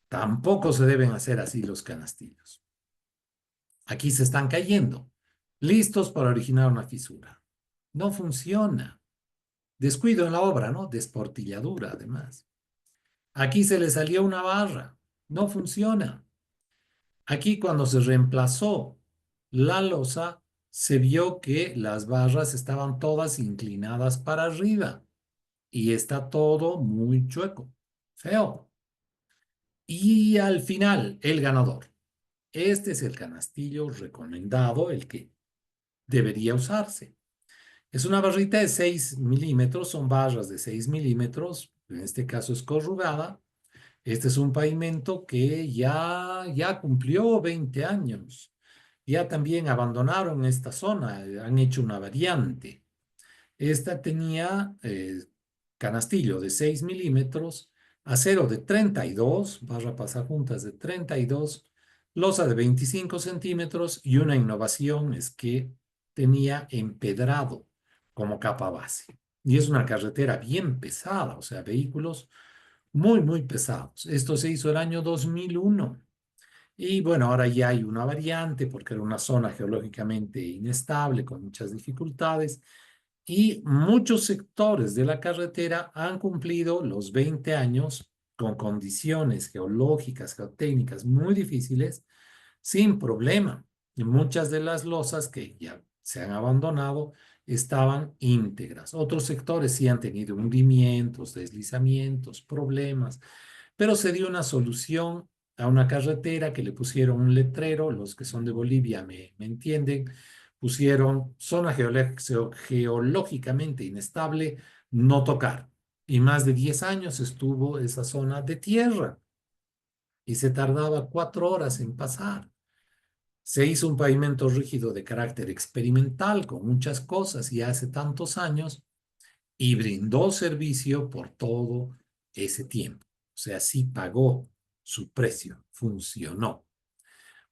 Tampoco se deben hacer así los canastillos. Aquí se están cayendo, listos para originar una fisura. No funciona. Descuido en la obra, ¿no? Desportilladura, además. Aquí se le salió una barra. No funciona. Aquí cuando se reemplazó la losa, se vio que las barras estaban todas inclinadas para arriba y está todo muy chueco, feo. Y al final, el ganador. Este es el canastillo recomendado, el que debería usarse. Es una barrita de 6 milímetros, son barras de 6 milímetros, en este caso es corrugada. Este es un pavimento que ya cumplió 20 años. Ya también abandonaron esta zona, han hecho una variante. Esta tenía canastillo de 6 milímetros, acero de 32, barra pasajuntas de 32, losa de 25 centímetros y una innovación es que tenía empedrado como capa base. Y es una carretera bien pesada, o sea, vehículos muy pesados. Esto se hizo el año 2001. Y bueno, ahora ya hay una variante porque era una zona geológicamente inestable, con muchas dificultades y muchos sectores de la carretera han cumplido los 20 años con condiciones geológicas, geotécnicas muy difíciles, sin problema. Y muchas de las losas que ya se han abandonado estaban íntegras. Otros sectores sí han tenido hundimientos, deslizamientos, problemas, pero se dio una solución a una carretera que le pusieron un letrero, los que son de Bolivia me entienden, pusieron zona geológicamente inestable, no tocar. Y más de 10 años estuvo esa zona de tierra y se tardaba 4 horas en pasar. Se hizo un pavimento rígido de carácter experimental con muchas cosas y hace tantos años y brindó servicio por todo ese tiempo. O sea, sí pagó su precio, funcionó.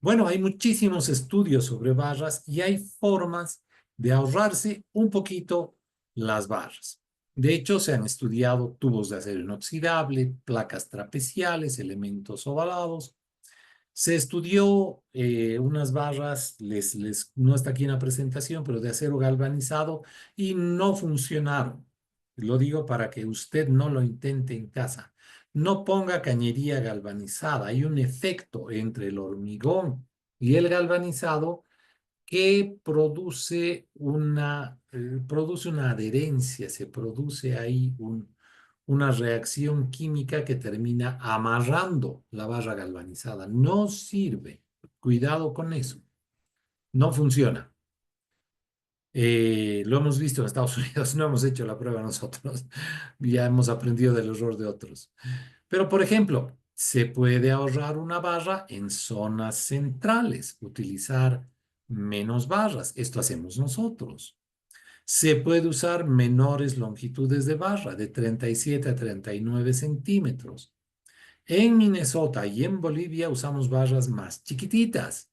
Bueno, hay muchísimos estudios sobre barras y hay formas de ahorrarse un poquito las barras. De hecho, se han estudiado tubos de acero inoxidable, placas trapeciales, elementos ovalados. Se estudió unas barras, no está aquí en la presentación, pero de acero galvanizado y no funcionaron. Lo digo para que usted no lo intente en casa. No ponga cañería galvanizada. Hay un efecto entre el hormigón y el galvanizado que produce una adherencia, se produce ahí una reacción química que termina amarrando la barra galvanizada. No sirve. Cuidado con eso. No funciona. Lo hemos visto en Estados Unidos, no hemos hecho la prueba nosotros. Ya hemos aprendido del error de otros. Pero, por ejemplo, se puede ahorrar una barra en zonas centrales, utilizar menos barras. Esto hacemos nosotros. Se puede usar menores longitudes de barra, de 37 a 39 centímetros. En Minnesota y en Bolivia usamos barras más chiquititas.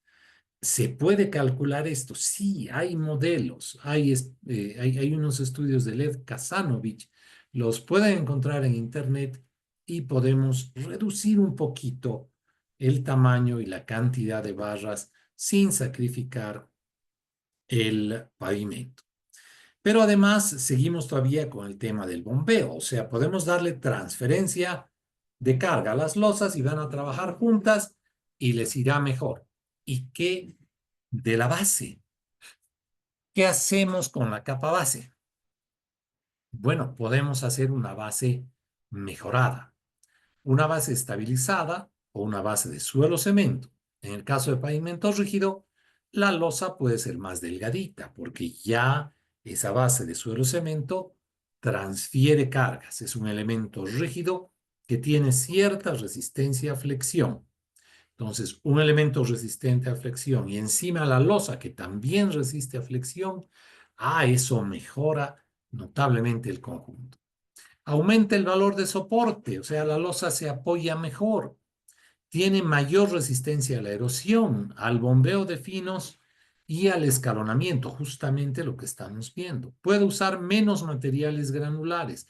¿Se puede calcular esto? Sí, hay modelos, hay unos estudios de Lev Kazanovich, los pueden encontrar en internet y podemos reducir un poquito el tamaño y la cantidad de barras sin sacrificar el pavimento. Pero además seguimos todavía con el tema del bombeo, o sea, podemos darle transferencia de carga a las losas y van a trabajar juntas y les irá mejor. ¿Y qué de la base? ¿Qué hacemos con la capa base? Bueno, podemos hacer una base mejorada, una base estabilizada o una base de suelo cemento. En el caso de pavimento rígido, la losa puede ser más delgadita porque ya esa base de suelo cemento transfiere cargas. Es un elemento rígido que tiene cierta resistencia a flexión. Entonces, un elemento resistente a flexión y encima la losa que también resiste a flexión, eso mejora notablemente el conjunto. Aumenta el valor de soporte, o sea, la losa se apoya mejor, tiene mayor resistencia a la erosión, al bombeo de finos y al escalonamiento, justamente lo que estamos viendo. Puede usar menos materiales granulares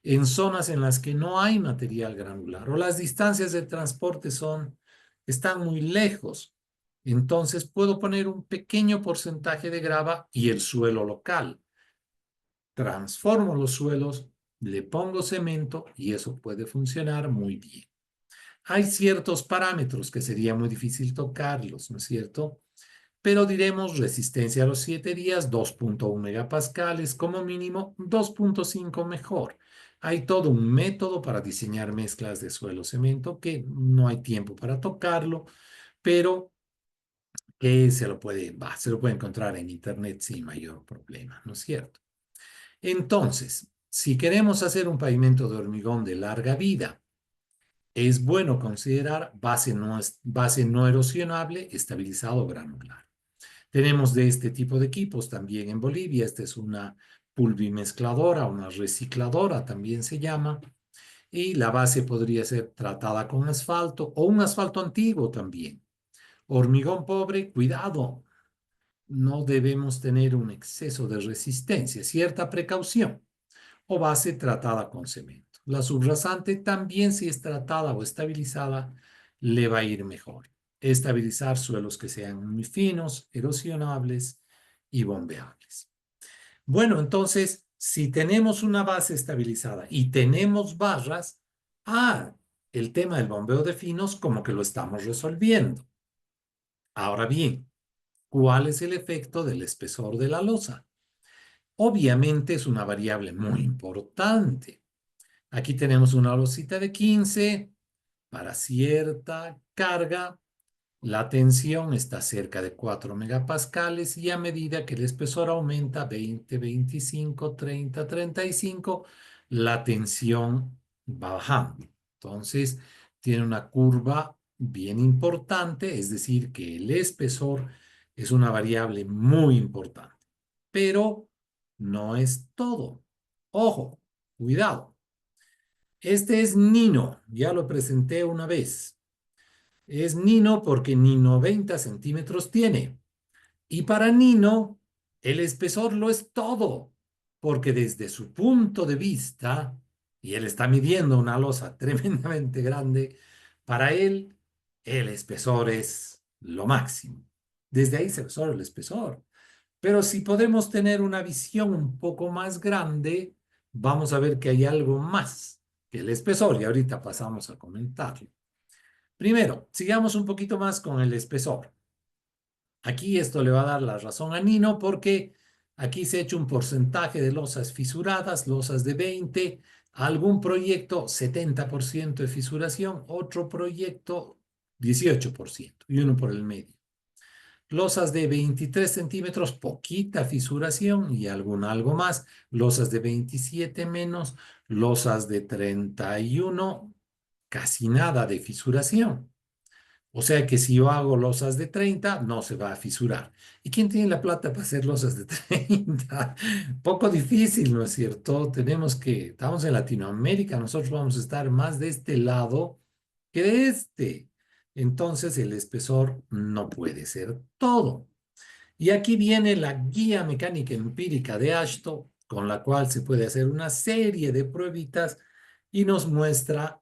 en zonas en las que no hay material granular o las distancias de transporte están muy lejos. Entonces puedo poner un pequeño porcentaje de grava y el suelo local. Transformo los suelos, le pongo cemento y eso puede funcionar muy bien. Hay ciertos parámetros que sería muy difícil tocarlos, ¿no es cierto? Pero diremos resistencia a los 7 días, 2.1 megapascales, como mínimo 2.5 mejor. Hay todo un método para diseñar mezclas de suelo-cemento que no hay tiempo para tocarlo, pero que se lo puede encontrar en internet sin mayor problema, ¿no es cierto? Entonces, si queremos hacer un pavimento de hormigón de larga vida, es bueno considerar base no erosionable, estabilizado granular. Tenemos de este tipo de equipos también en Bolivia. Esta es una pulvimezcladora, una recicladora también se llama. Y la base podría ser tratada con asfalto o un asfalto antiguo también. Hormigón pobre, cuidado. No debemos tener un exceso de resistencia, cierta precaución. O base tratada con cemento. La subrasante también, si es tratada o estabilizada, le va a ir mejor. Estabilizar suelos que sean muy finos, erosionables y bombeables. Bueno, entonces, si tenemos una base estabilizada y tenemos barras, el tema del bombeo de finos como que lo estamos resolviendo. Ahora bien, ¿cuál es el efecto del espesor de la losa? Obviamente es una variable muy importante. Aquí tenemos una losita de 15 para cierta carga. La tensión está cerca de 4 megapascales y a medida que el espesor aumenta 20, 25, 30, 35, la tensión va bajando. Entonces, tiene una curva bien importante, es decir, que el espesor es una variable muy importante. Pero no es todo. Ojo, cuidado. Este es Nino, ya lo presenté una vez. Es Nino porque ni 90 centímetros tiene. Y para Nino, el espesor lo es todo, porque desde su punto de vista, y él está midiendo una losa tremendamente grande, para él el espesor es lo máximo. Desde ahí se resuelve el espesor. Pero si podemos tener una visión un poco más grande, vamos a ver que hay algo más que el espesor y ahorita pasamos a comentarlo. Primero, sigamos un poquito más con el espesor. Aquí esto le va a dar la razón a Nino porque aquí se ha hecho un porcentaje de losas fisuradas, losas de 20, algún proyecto 70% de fisuración, otro proyecto 18% y uno por el medio. Losas de 23 centímetros, poquita fisuración y algo más. Losas de 27 menos, losas de 31, casi nada de fisuración. O sea que si yo hago losas de 30, no se va a fisurar. ¿Y quién tiene la plata para hacer losas de 30? Poco difícil, ¿no es cierto? Estamos en Latinoamérica, nosotros vamos a estar más de este lado que de este. Entonces el espesor no puede ser todo. Y aquí viene la guía mecánica empírica de Ashto, con la cual se puede hacer una serie de pruebitas y nos muestra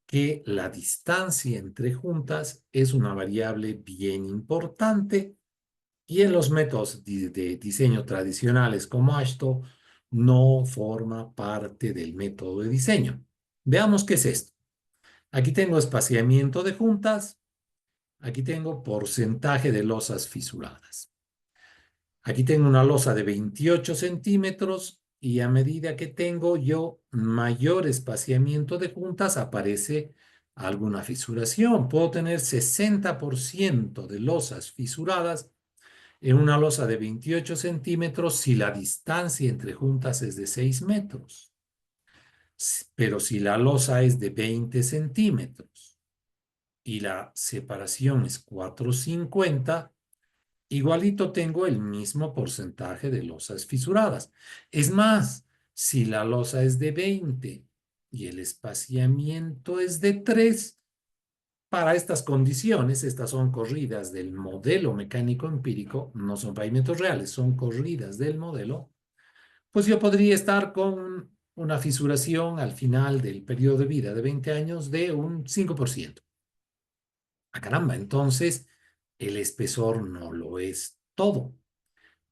que la distancia entre juntas es una variable bien importante y en los métodos de diseño tradicionales como Ashto no forma parte del método de diseño. Veamos qué es esto. Aquí tengo espaciamiento de juntas, aquí tengo porcentaje de losas fisuradas. Aquí tengo una losa de 28 centímetros y a medida que tengo yo mayor espaciamiento de juntas aparece alguna fisuración. Puedo tener 60% de losas fisuradas en una losa de 28 centímetros si la distancia entre juntas es de 6 metros. Pero si la losa es de 20 centímetros y la separación es 450, igualito tengo el mismo porcentaje de losas fisuradas. Es más, si la losa es de 20 y el espaciamiento es de 3, para estas condiciones, estas son corridas del modelo mecánico empírico, no son pavimentos reales, son corridas del modelo, pues yo podría estar con una fisuración al final del periodo de vida de 20 años de un 5%. Caramba, entonces el espesor no lo es todo.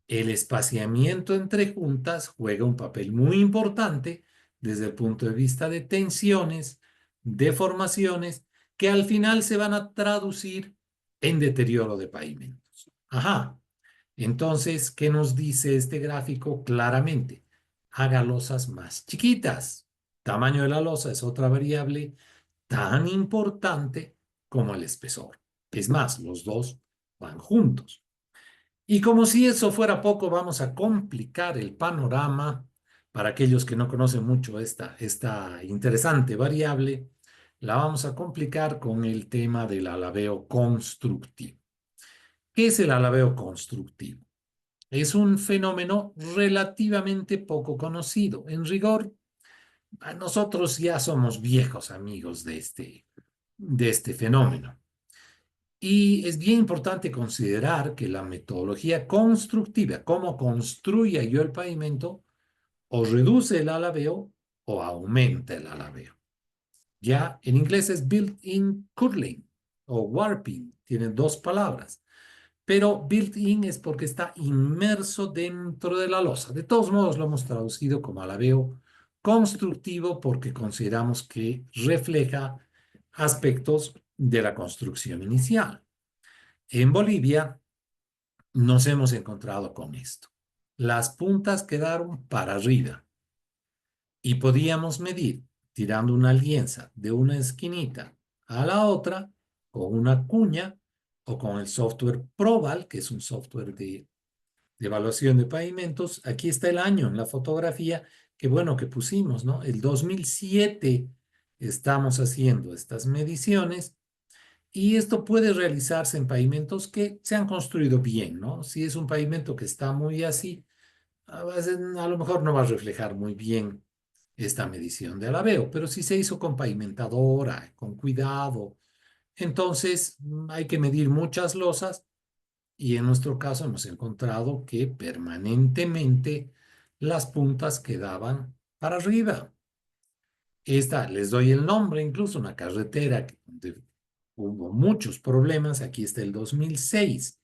El espaciamiento entre juntas juega un papel muy importante desde el punto de vista de tensiones, deformaciones que al final se van a traducir en deterioro de pavimentos. Ajá. Entonces, ¿qué nos dice este gráfico? Claramente, haga losas más chiquitas. Tamaño de la losa es otra variable tan importante como el espesor. Es más, los dos van juntos. Y como si eso fuera poco, vamos a complicar el panorama para aquellos que no conocen mucho esta interesante variable. La vamos a complicar con el tema del alabeo constructivo. ¿Qué es el alabeo constructivo? Es un fenómeno relativamente poco conocido. En rigor, nosotros ya somos viejos amigos de este fenómeno. Y es bien importante considerar que la metodología constructiva, cómo construya yo el pavimento, o reduce el alabeo o aumenta el alabeo. Ya en inglés es built-in curling o warping, tienen dos palabras. Pero built-in es porque está inmerso dentro de la losa. De todos modos, lo hemos traducido como alabeo constructivo porque consideramos que refleja aspectos de la construcción inicial. En Bolivia nos hemos encontrado con esto. Las puntas quedaron para arriba y podíamos medir tirando una lienza de una esquinita a la otra con una cuña o con el software Proval, que es un software de evaluación de pavimentos. Aquí está el año en la fotografía, que bueno que pusimos, ¿no? El 2007 estamos haciendo estas mediciones y esto puede realizarse en pavimentos que se han construido bien, ¿no? Si es un pavimento que está muy así, a lo mejor no va a reflejar muy bien esta medición de alabeo, pero si se hizo con pavimentadora, con cuidado, entonces hay que medir muchas losas y en nuestro caso hemos encontrado que permanentemente las puntas quedaban para arriba. Esta, les doy el nombre, incluso una carretera donde hubo muchos problemas, aquí está el 2006.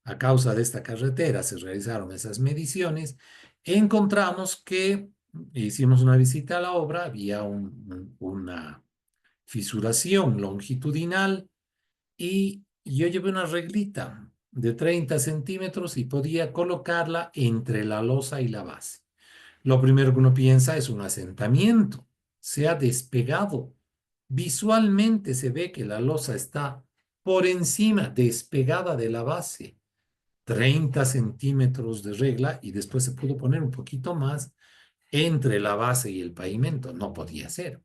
A causa de esta carretera se realizaron esas mediciones. Encontramos que hicimos una visita a la obra, había una fisuración longitudinal y yo llevé una reglita de 30 centímetros y podía colocarla entre la losa y la base. Lo primero que uno piensa es un asentamiento, se ha despegado. Visualmente se ve que la losa está por encima, despegada de la base. 30 centímetros de regla y después se pudo poner un poquito más entre la base y el pavimento. No podía ser.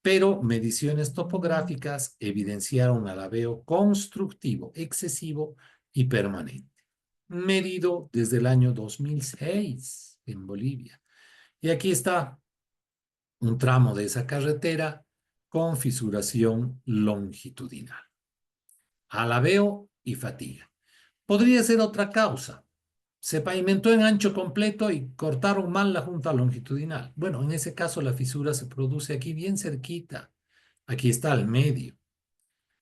Pero mediciones topográficas evidenciaron alabeo constructivo, excesivo y permanente, medido desde el año 2006 en Bolivia. Y aquí está un tramo de esa carretera con fisuración longitudinal. Alabeo y fatiga. Podría ser otra causa. Se pavimentó en ancho completo y cortaron mal la junta longitudinal. Bueno, en ese caso la fisura se produce aquí bien cerquita. Aquí está al medio.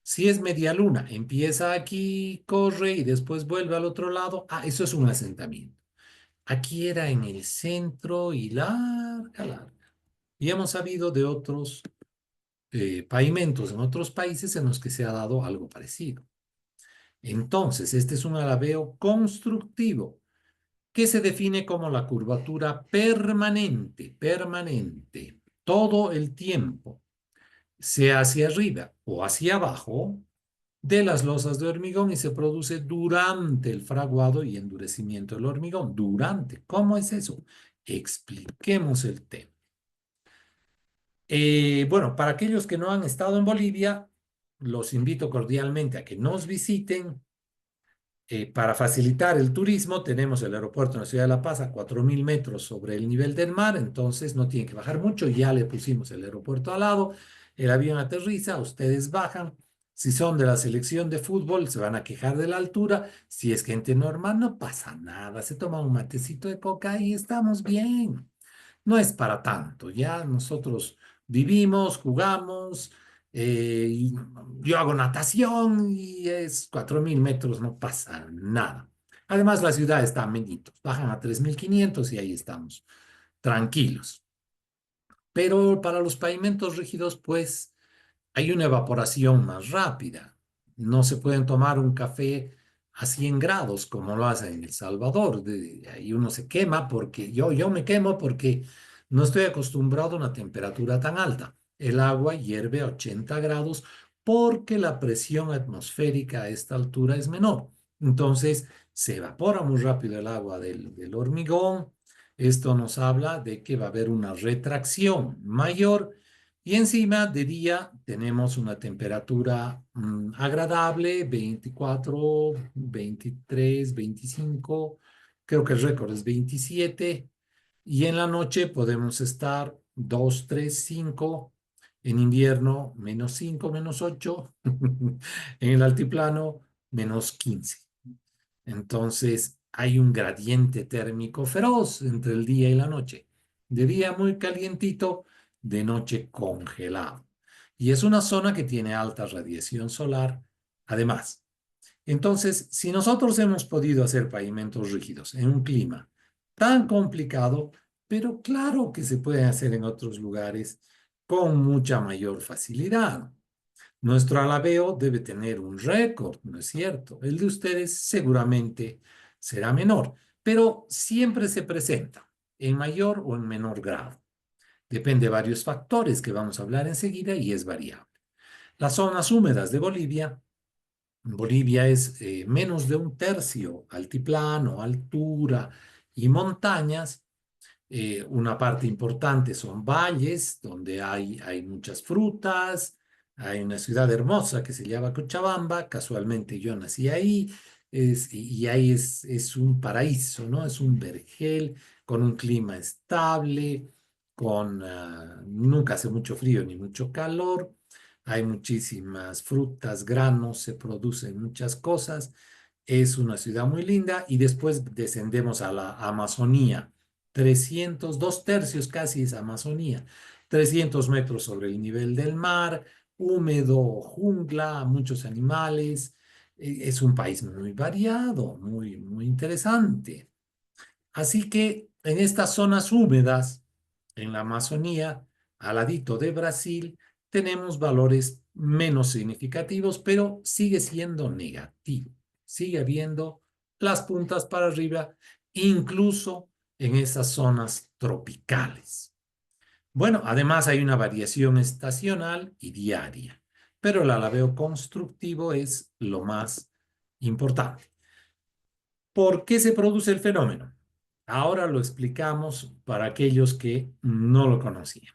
Si es media luna, empieza aquí, corre y después vuelve al otro lado. Eso es un asentamiento. Aquí era en el centro y larga, larga. Y hemos sabido de otros pavimentos en otros países en los que se ha dado algo parecido. Entonces, este es un alabeo constructivo que se define como la curvatura permanente, permanente, todo el tiempo, sea hacia arriba o hacia abajo de las losas de hormigón y se produce durante el fraguado y endurecimiento del hormigón. Durante, ¿cómo es eso? Expliquemos el tema. Bueno, para aquellos que no han estado en Bolivia, los invito cordialmente a que nos visiten. Para facilitar el turismo, tenemos el aeropuerto en la ciudad de La Paz a 4.000 metros sobre el nivel del mar, entonces no tienen que bajar mucho, ya le pusimos el aeropuerto al lado, el avión aterriza, ustedes bajan. Si son de la selección de fútbol, se van a quejar de la altura. Si es gente normal, no pasa nada, se toma un matecito de coca y estamos bien. No es para tanto, ya nosotros vivimos, jugamos, y yo hago natación y es 4.000 metros, no pasa nada. Además, la ciudad está a menitos, bajan a 3.500 y ahí estamos, tranquilos. Pero para los pavimentos rígidos, pues hay una evaporación más rápida. No se pueden tomar un café a 100 grados como lo hacen en El Salvador. Ahí uno se quema porque yo me quemo porque no estoy acostumbrado a una temperatura tan alta. El agua hierve a 80 grados porque la presión atmosférica a esta altura es menor. Entonces se evapora muy rápido el agua del hormigón. Esto nos habla de que va a haber una retracción mayor y encima de día tenemos una temperatura agradable, 24, 23, 25, creo que el récord es 27. Y en la noche podemos estar 2, 3, 5. En invierno, -5, -8. En el altiplano, -15. Entonces hay un gradiente térmico feroz entre el día y la noche. De día muy calientito, de noche congelado. Y es una zona que tiene alta radiación solar, además. Entonces, si nosotros hemos podido hacer pavimentos rígidos en un clima tan complicado, pero claro que se puede hacer en otros lugares con mucha mayor facilidad. Nuestro alabeo debe tener un récord, ¿no es cierto? El de ustedes seguramente será menor, pero siempre se presenta en mayor o en menor grado. Depende de varios factores que vamos a hablar enseguida y es variable. Las zonas húmedas de Bolivia, Bolivia es menos de un tercio altiplano, altura y montañas. Una parte importante son valles, donde hay muchas frutas. Hay una ciudad hermosa que se llama Cochabamba. Casualmente yo nací ahí. Y ahí es un paraíso, ¿no? Es un vergel con un clima estable, nunca hace mucho frío ni mucho calor. Hay muchísimas frutas, granos, se producen muchas cosas. Es una ciudad muy linda y después descendemos a la Amazonía. 2 tercios casi es Amazonía, 300 metros sobre el nivel del mar, húmedo, jungla, muchos animales. Es un país muy variado, muy, muy interesante. Así que en estas zonas húmedas, en la Amazonía, al ladito de Brasil, tenemos valores menos significativos, pero sigue siendo negativo. Sigue habiendo las puntas para arriba, incluso en esas zonas tropicales. Bueno, además hay una variación estacional y diaria, pero el alabeo constructivo es lo más importante. ¿Por qué se produce el fenómeno? Ahora lo explicamos para aquellos que no lo conocían.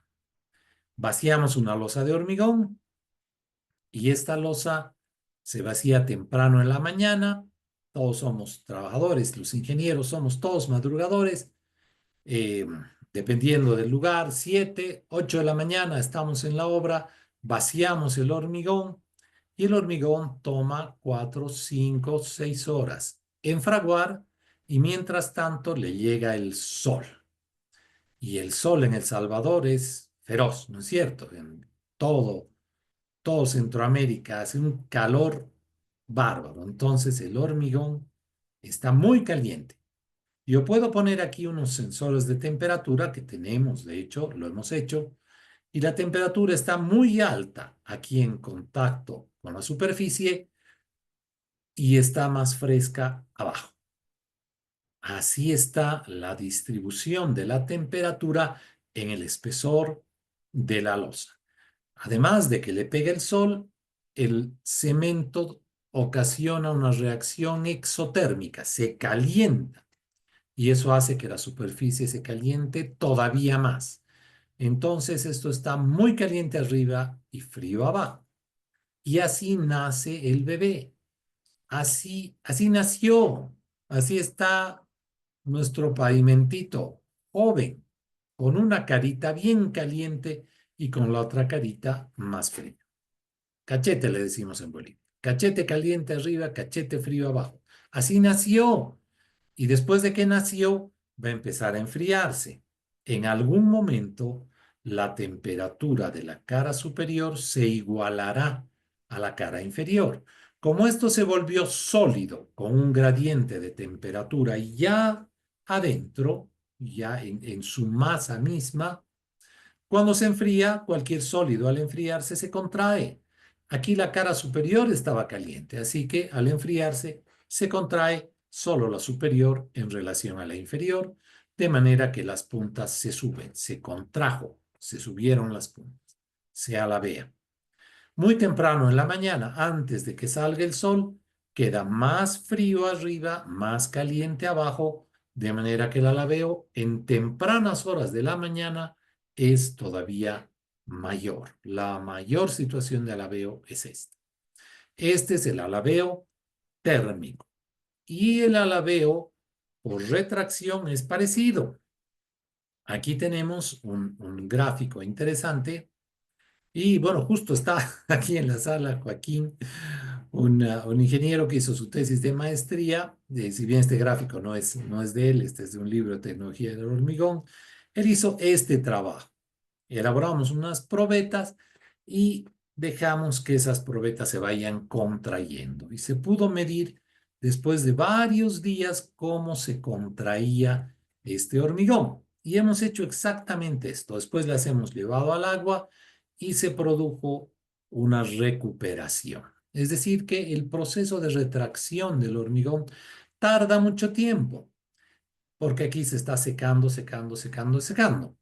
Vaciamos una losa de hormigón y esta losa se vacía temprano en la mañana. Todos somos trabajadores, los ingenieros somos todos madrugadores. eh, Dependiendo del lugar, 7, 8 de la mañana estamos en la obra, vaciamos el hormigón y el hormigón toma 4, 5, 6 horas en fraguar y mientras tanto le llega el sol. Y el sol en El Salvador es feroz, ¿no es cierto? En todo Centroamérica hace un calor bárbaro. Entonces el hormigón está muy caliente. Yo puedo poner aquí unos sensores de temperatura que tenemos, de hecho, lo hemos hecho, y la temperatura está muy alta aquí en contacto con la superficie y está más fresca abajo. Así está la distribución de la temperatura en el espesor de la losa. Además de que le pega el sol, el cemento ocasiona una reacción exotérmica, se calienta y eso hace que la superficie se caliente todavía más. Entonces esto está muy caliente arriba y frío abajo. Y así nace el bebé. Así nació. Así está nuestro pavimentito joven, con una carita bien caliente y con la otra carita más fría. Cachete le decimos en Bolivia. Cachete caliente arriba, cachete frío abajo. Así nació. Y después de que nació, va a empezar a enfriarse. En algún momento, la temperatura de la cara superior se igualará a la cara inferior. Como esto se volvió sólido con un gradiente de temperatura ya adentro, ya en su masa misma, Cuando se enfría, cualquier sólido al enfriarse se contrae. Aquí la cara superior estaba caliente, así que al enfriarse se contrae solo la superior en relación a la inferior, de manera que las puntas se suben, se contrajo, se subieron las puntas, se alabea. Muy temprano en la mañana, antes de que salga el sol, queda más frío arriba, más caliente abajo, de manera que el alabeo en tempranas horas de la mañana es todavía mayor. La mayor situación de alabeo es esta. Este es el alabeo térmico. Y el alabeo por retracción es parecido. Aquí tenemos un gráfico interesante. Y bueno, justo está aquí en la sala Joaquín, un ingeniero que hizo su tesis de maestría. Si bien este gráfico no es de él, este es de un libro de tecnología del hormigón. Él hizo este trabajo. Elaboramos unas probetas y dejamos que esas probetas se vayan contrayendo. Y se pudo medir después de varios días cómo se contraía este hormigón. Y hemos hecho exactamente esto. Después las hemos llevado al agua y se produjo una recuperación. Es decir, que el proceso de retracción del hormigón tarda mucho tiempo, porque aquí se está secando, secando, secando, secando.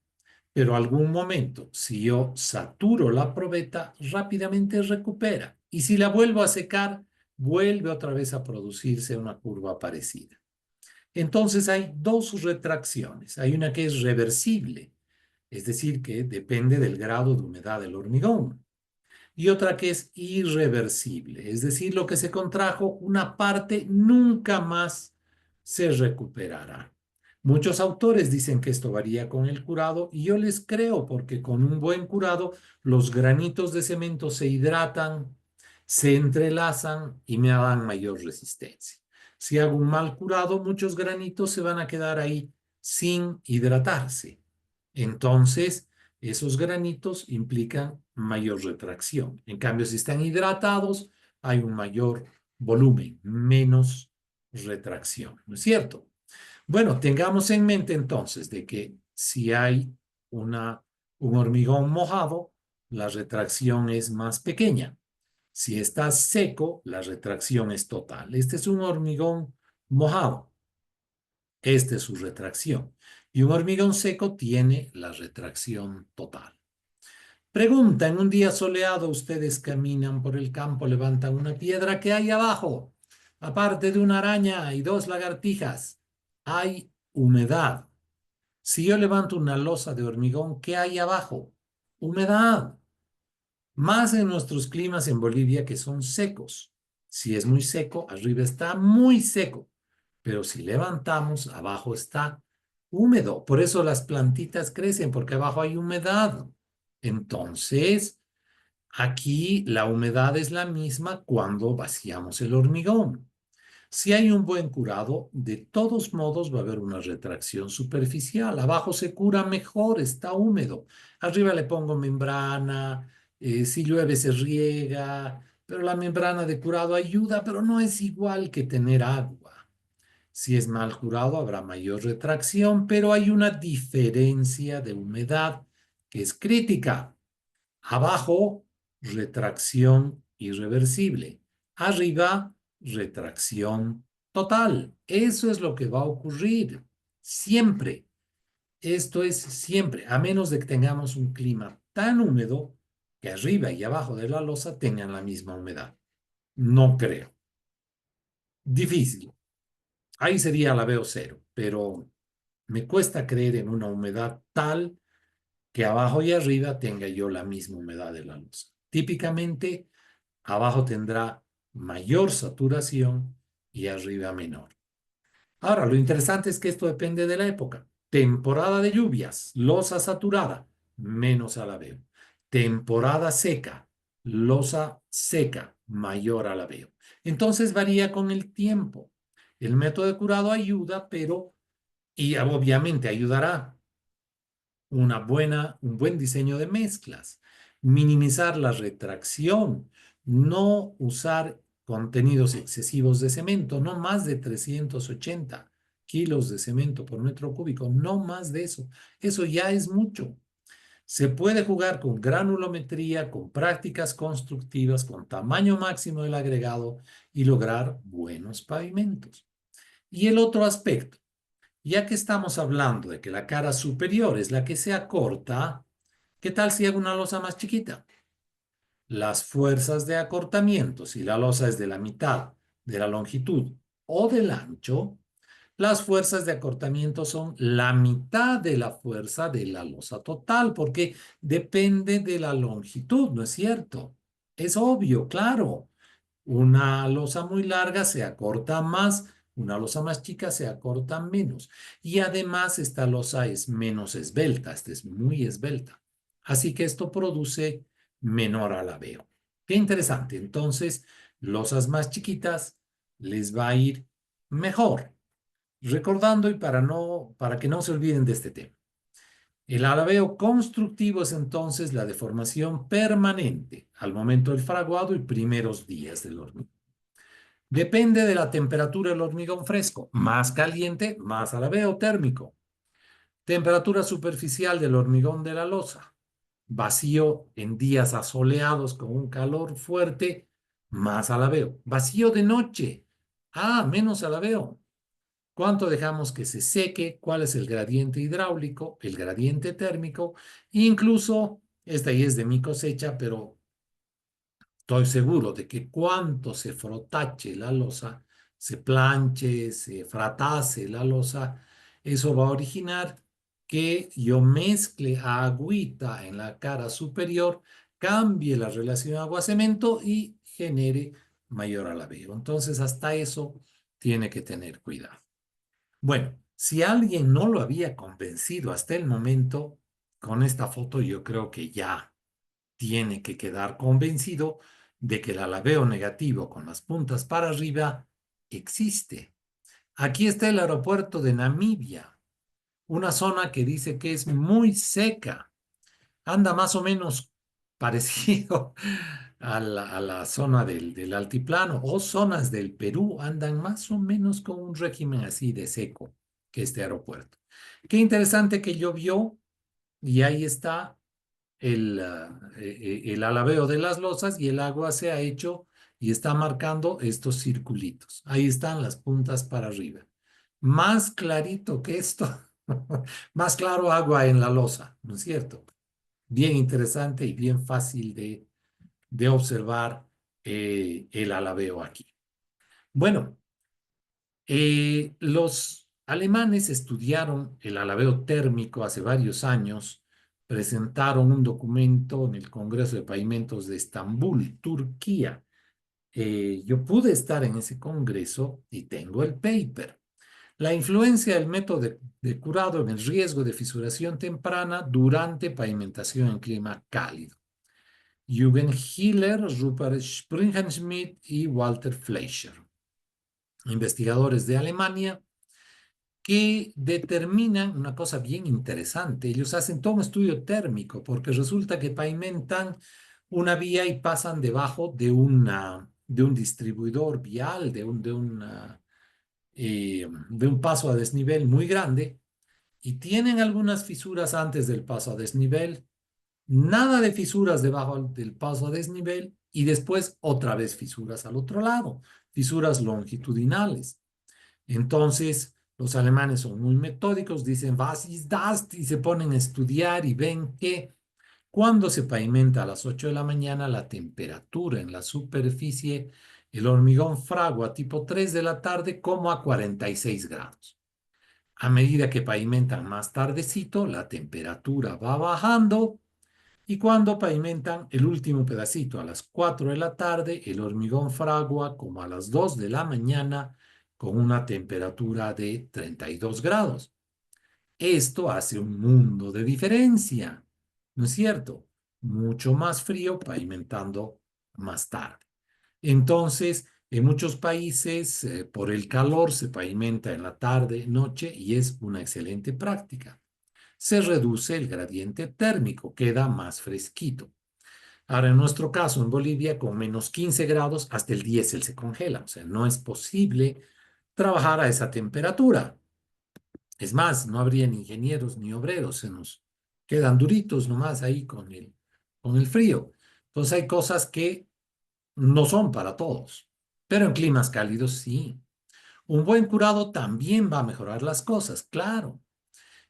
Pero algún momento, si yo saturo la probeta, rápidamente recupera. Y si la vuelvo a secar, vuelve otra vez a producirse una curva parecida. Entonces hay dos retracciones. Hay una que es reversible, es decir, que depende del grado de humedad del hormigón. Y otra que es irreversible, es decir, lo que se contrajo, una parte nunca más se recuperará. Muchos autores dicen que esto varía con el curado y yo les creo porque con un buen curado los granitos de cemento se hidratan, se entrelazan y me dan mayor resistencia. Si hago un mal curado, muchos granitos se van a quedar ahí sin hidratarse. Entonces, esos granitos implican mayor retracción. En cambio, si están hidratados, hay un mayor volumen, menos retracción, ¿no es cierto? Bueno, tengamos en mente entonces de que si hay un hormigón mojado, la retracción es más pequeña. Si está seco, la retracción es total. Este es un hormigón mojado. Esta es su retracción. Y un hormigón seco tiene la retracción total. Pregunta, en un día soleado ustedes caminan por el campo, levantan una piedra, ¿qué hay abajo? Aparte de una araña y dos lagartijas, hay humedad. Si yo levanto una losa de hormigón, ¿qué hay abajo? Humedad. Más en nuestros climas en Bolivia que son secos. Si es muy seco, arriba está muy seco. Pero si levantamos, abajo está húmedo. Por eso las plantitas crecen, porque abajo hay humedad. Entonces, aquí la humedad es la misma cuando vaciamos el hormigón. Si hay un buen curado, de todos modos va a haber una retracción superficial. Abajo se cura mejor, está húmedo. Arriba le pongo membrana, si llueve se riega, pero la membrana de curado ayuda, pero no es igual que tener agua. Si es mal curado, habrá mayor retracción, pero hay una diferencia de humedad que es crítica. Abajo, retracción irreversible. Arriba, retracción total. Eso es lo que va a ocurrir siempre. Esto es siempre, a menos de que tengamos un clima tan húmedo que arriba y abajo de la losa tengan la misma humedad. No creo. Difícil. Ahí sería la veo cero, pero me cuesta creer en una humedad tal que abajo y arriba tenga yo la misma humedad de la luz. Típicamente, abajo tendrá mayor saturación y arriba menor. Ahora, lo interesante es que esto depende de la época. Temporada de lluvias, losa saturada, menos alabeo. Temporada seca, losa seca, mayor alabeo. Entonces varía con el tiempo. El método de curado ayuda, pero, y obviamente ayudará un buen diseño de mezclas, minimizar la retracción, no usar contenidos excesivos de cemento, no más de 380 kilos de cemento por metro cúbico, no más de eso. Eso ya es mucho. Se puede jugar con granulometría, con prácticas constructivas, con tamaño máximo del agregado y lograr buenos pavimentos. Y el otro aspecto, ya que estamos hablando de que la cara superior es la que se acorta, ¿qué tal si hago una losa más chiquita? Las fuerzas de acortamiento, si la losa es de la mitad de la longitud o del ancho, las fuerzas de acortamiento son la mitad de la fuerza de la losa total, porque depende de la longitud, ¿no es cierto? Es obvio, claro. Una losa muy larga se acorta más, una losa más chica se acorta menos. Y además esta losa es menos esbelta, esta es muy esbelta. Así que esto produce menor alabeo. Qué interesante. Entonces, losas más chiquitas les va a ir mejor. Recordando y para que no se olviden de este tema. El alabeo constructivo es entonces la deformación permanente al momento del fraguado y primeros días del hormigón. Depende de la temperatura del hormigón fresco. Más caliente, más alabeo térmico. Temperatura superficial del hormigón de la losa. Vacío en días asoleados con un calor fuerte, más alabeo. Vacío de noche. Menos alabeo. ¿Cuánto dejamos que se seque? ¿Cuál es el gradiente hidráulico? El gradiente térmico. Incluso, esta ya es de mi cosecha, pero estoy seguro de que cuanto se frotache la losa, se planche, se fratase la losa, eso va a originar que yo mezcle agüita en la cara superior, cambie la relación agua-cemento y genere mayor alabeo. Entonces, hasta eso tiene que tener cuidado. Bueno, si alguien no lo había convencido hasta el momento, con esta foto yo creo que ya tiene que quedar convencido de que el alabeo negativo con las puntas para arriba existe. Aquí está el aeropuerto de Namibia, una zona que dice que es muy seca. Anda más o menos parecido a la zona del altiplano o zonas del Perú, andan más o menos con un régimen así de seco que este aeropuerto. Qué interesante que llovió y ahí está el alabeo de las losas y el agua se ha hecho y está marcando estos circulitos. Ahí están las puntas para arriba. Más clarito que esto, más claro agua en la losa, ¿no es cierto? Bien interesante y bien fácil de observar el alabeo aquí. Bueno, los alemanes estudiaron el alabeo térmico hace varios años, presentaron un documento en el Congreso de Pavimentos de Estambul, Turquía. Yo pude estar en ese congreso y tengo el paper. La influencia del método de curado en el riesgo de fisuración temprana durante pavimentación en clima cálido. Jürgen Hiller, Rupert Springenschmidt y Walter Fleischer, investigadores de Alemania, que determinan una cosa bien interesante. Ellos hacen todo un estudio térmico porque resulta que pavimentan una vía y pasan debajo de un distribuidor vial, de un paso a desnivel muy grande y tienen algunas fisuras antes del paso a desnivel, nada de fisuras debajo del paso a desnivel y después otra vez fisuras al otro lado, fisuras longitudinales. Entonces, los alemanes son muy metódicos, dicen, was ist das? Y se ponen a estudiar y ven que cuando se pavimenta a las 8 de la mañana, la temperatura en la superficie, el hormigón fragua tipo 3 de la tarde como a 46 grados. A medida que pavimentan más tardecito, la temperatura va bajando y cuando pavimentan el último pedacito a las 4 de la tarde, el hormigón fragua como a las 2 de la mañana con una temperatura de 32 grados. Esto hace un mundo de diferencia, ¿no es cierto? Mucho más frío pavimentando más tarde. Entonces, en muchos países, por el calor, se pavimenta en la tarde, noche y es una excelente práctica. Se reduce el gradiente térmico, queda más fresquito. Ahora, en nuestro caso, en Bolivia, con menos 15 grados, hasta el diésel se congela. O sea, no es posible trabajar a esa temperatura. Es más, no habrían ingenieros ni obreros, quedan duritos nomás ahí con el frío. Entonces hay cosas que no son para todos, pero en climas cálidos sí. Un buen curado también va a mejorar las cosas, claro.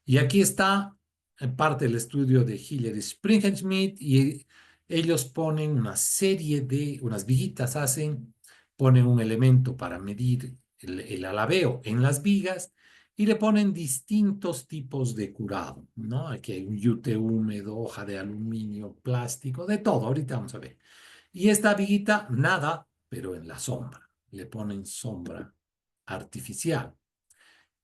Y aquí está en parte el estudio de Hiller y Springenschmidt y ellos ponen una serie de, unas viguitas hacen, ponen un elemento para medir el alabeo en las vigas y le ponen distintos tipos de curado, ¿no? Aquí hay un yute húmedo, hoja de aluminio, plástico, de todo, ahorita vamos a ver. Y esta viguita nada, pero en la sombra, le ponen sombra artificial.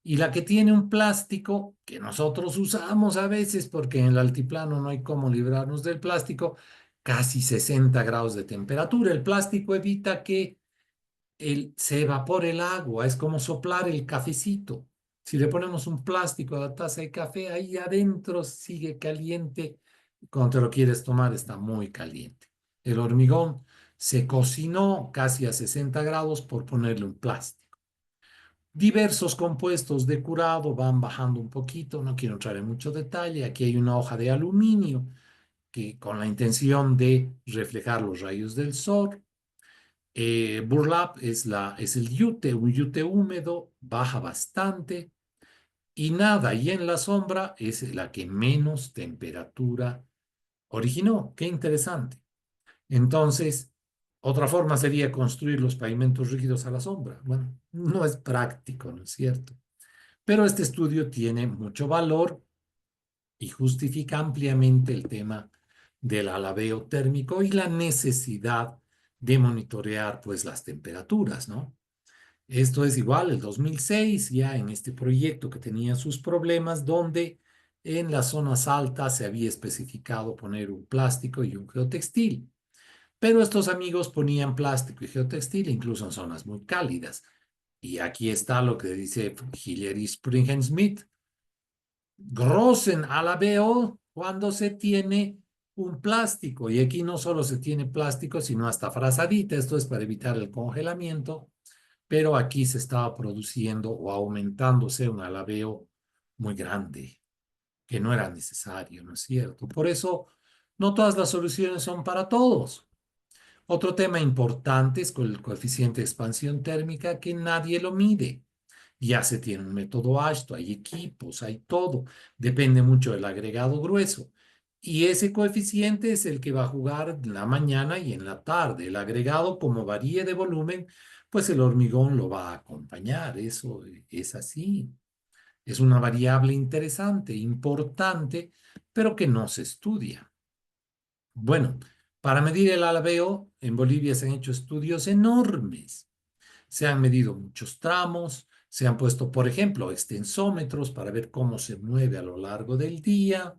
Y la que tiene un plástico que nosotros usamos a veces porque en el altiplano no hay cómo librarnos del plástico, casi 60 grados de temperatura. El plástico evita que se evapore el agua, es como soplar el cafecito. Si le ponemos un plástico a la taza de café, ahí adentro sigue caliente. Cuando te lo quieres tomar está muy caliente. El hormigón se cocinó casi a 60 grados por ponerle un plástico. Diversos compuestos de curado van bajando un poquito, no quiero entrar en mucho detalle. Aquí hay una hoja de aluminio que con la intención de reflejar los rayos del sol. Burlap es el yute, un yute húmedo, baja bastante y nada, y en la sombra es la que menos temperatura originó. Qué interesante. Entonces, otra forma sería construir los pavimentos rígidos a la sombra. Bueno, no es práctico, ¿no es cierto? Pero este estudio tiene mucho valor y justifica ampliamente el tema del alabeo térmico y la necesidad de monitorear pues las temperaturas, ¿no? Esto es igual, el 2006 ya en este proyecto que tenía sus problemas, donde en las zonas altas se había especificado poner un plástico y un geotextil. Pero estos amigos ponían plástico y geotextil incluso en zonas muy cálidas. Y aquí está lo que dice Hiller y Springenschmidt. Großen alabeo cuando se tiene un plástico. Y aquí no solo se tiene plástico, sino hasta frazadita. Esto es para evitar el congelamiento. Pero aquí se estaba produciendo o aumentándose un alabeo muy grande, que no era necesario, ¿no es cierto? Por eso, no todas las soluciones son para todos. Otro tema importante es con el coeficiente de expansión térmica que nadie lo mide. Ya se tiene un método ASTO, hay equipos, hay todo. Depende mucho del agregado grueso. Y ese coeficiente es el que va a jugar en la mañana y en la tarde. El agregado, como varíe de volumen, pues el hormigón lo va a acompañar. Eso es así. Es una variable interesante, importante, pero que no se estudia. Bueno, para medir el alveo, en Bolivia se han hecho estudios enormes. Se han medido muchos tramos, se han puesto, por ejemplo, extensómetros para ver cómo se mueve a lo largo del día.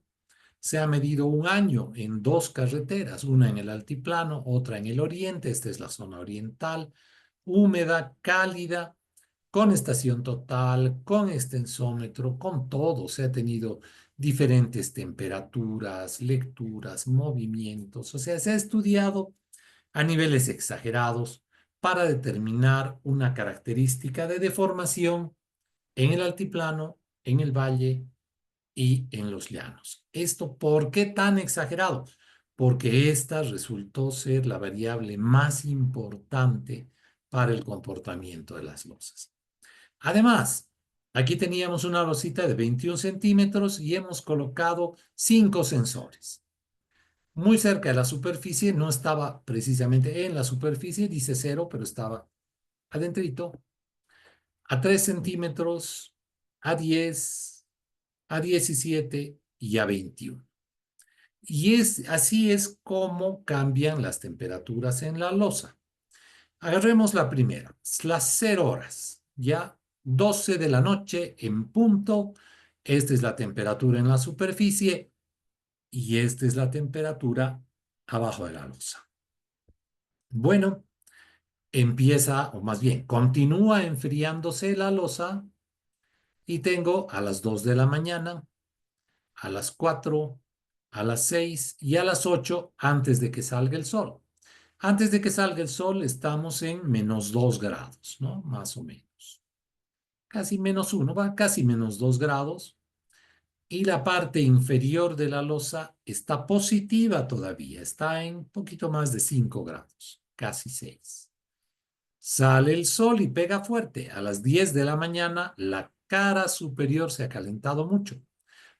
Se ha medido un año en dos carreteras, una en el altiplano, otra en el oriente. Esta es la zona oriental, húmeda, cálida, con estación total, con extensómetro, con todo. Se ha tenido diferentes temperaturas, lecturas, movimientos. O sea, se ha estudiado a niveles exagerados para determinar una característica de deformación en el altiplano, en el valle y en los llanos. ¿Esto por qué tan exagerado? Porque esta resultó ser la variable más importante para el comportamiento de las losas. Además, aquí teníamos una losita de 21 centímetros y hemos colocado 5 sensores. Muy cerca de la superficie, no estaba precisamente en la superficie, dice 0, pero estaba adentrito, a 3 centímetros, a 10, a 17 y a 21. Y así es como cambian las temperaturas en la losa. Agarremos la primera, las 0 horas, ya 12 de la noche en punto. Esta es la temperatura en la superficie y esta es la temperatura abajo de la losa. Bueno, empieza, o más bien, continúa enfriándose la losa y tengo a las 2 de la mañana, a las 4, a las 6 y a las 8 antes de que salga el sol. Antes de que salga el sol estamos en -2 grados, ¿no? Más o menos. Casi -1, va casi -2 grados. y la parte inferior de la losa está positiva todavía, está en un poquito más de 5 grados, casi 6. Sale el sol y pega fuerte. A las 10 de la mañana, la cara superior se ha calentado mucho,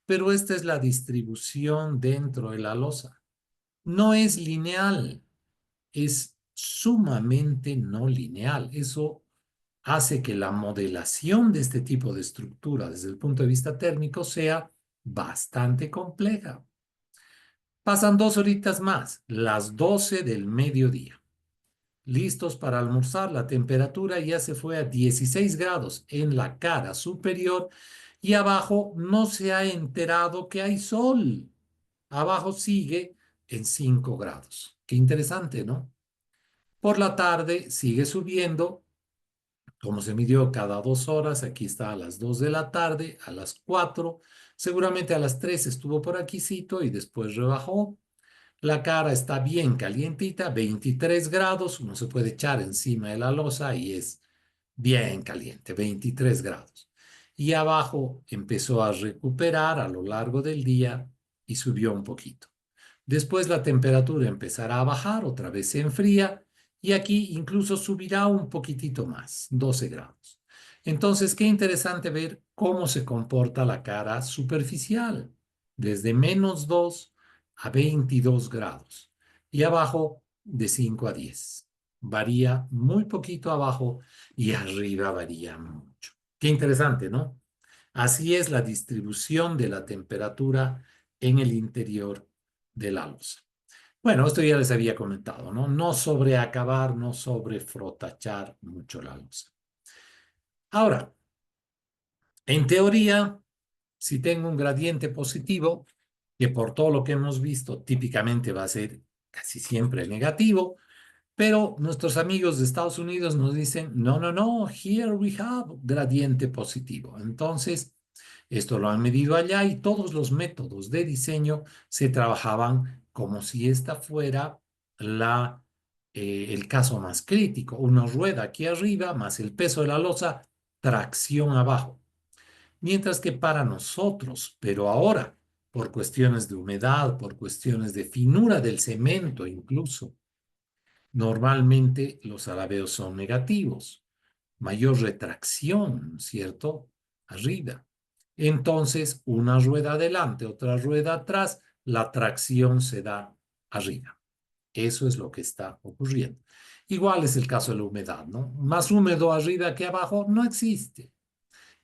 pero esta es la distribución dentro de la losa. No es lineal, es sumamente no lineal. Eso hace que la modelación de este tipo de estructura desde el punto de vista térmico sea bastante compleja. Pasan 2 horitas más, las 12 del mediodía. Listos para almorzar, la temperatura ya se fue a 16 grados en la cara superior y abajo no se ha enterado que hay sol. Abajo sigue en 5 grados. Qué interesante, ¿no? Por la tarde sigue subiendo, como se midió cada 2 horas, aquí está a las 2 de la tarde, a las 4, seguramente a las 3 estuvo por aquícito y después rebajó. La cara está bien calientita, 23 grados, uno se puede echar encima de la losa y es bien caliente, 23 grados. Y abajo empezó a recuperar a lo largo del día y subió un poquito. Después la temperatura empezará a bajar, otra vez se enfría y aquí incluso subirá un poquitito más, 12 grados. Entonces, qué interesante ver cómo se comporta la cara superficial, desde -2 a 22 grados y abajo de 5 a 10. Varía muy poquito abajo y arriba varía mucho. Qué interesante, ¿no? Así es la distribución de la temperatura en el interior de la losa. Bueno, esto ya les había comentado, ¿no? No sobreacabar, no sobrefrotachar mucho la losa. Ahora, en teoría, si tengo un gradiente positivo, que por todo lo que hemos visto típicamente va a ser casi siempre negativo, pero nuestros amigos de Estados Unidos nos dicen, no, no, no, here we have gradiente positivo. Entonces, esto lo han medido allá y todos los métodos de diseño se trabajaban como si esta fuera el caso más crítico. Una rueda aquí arriba más el peso de la losa, tracción abajo. Mientras que para nosotros, pero ahora, por cuestiones de humedad, por cuestiones de finura del cemento incluso, normalmente los alabeos son negativos, mayor retracción, ¿cierto? Arriba. Entonces, una rueda adelante, otra rueda atrás, la tracción se da arriba. Eso es lo que está ocurriendo. Igual es el caso de la humedad, ¿no? Más húmedo arriba que abajo no existe.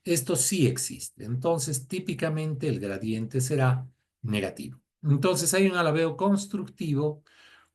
Esto sí existe. Entonces, típicamente el gradiente será negativo. Entonces, hay un alabeo constructivo,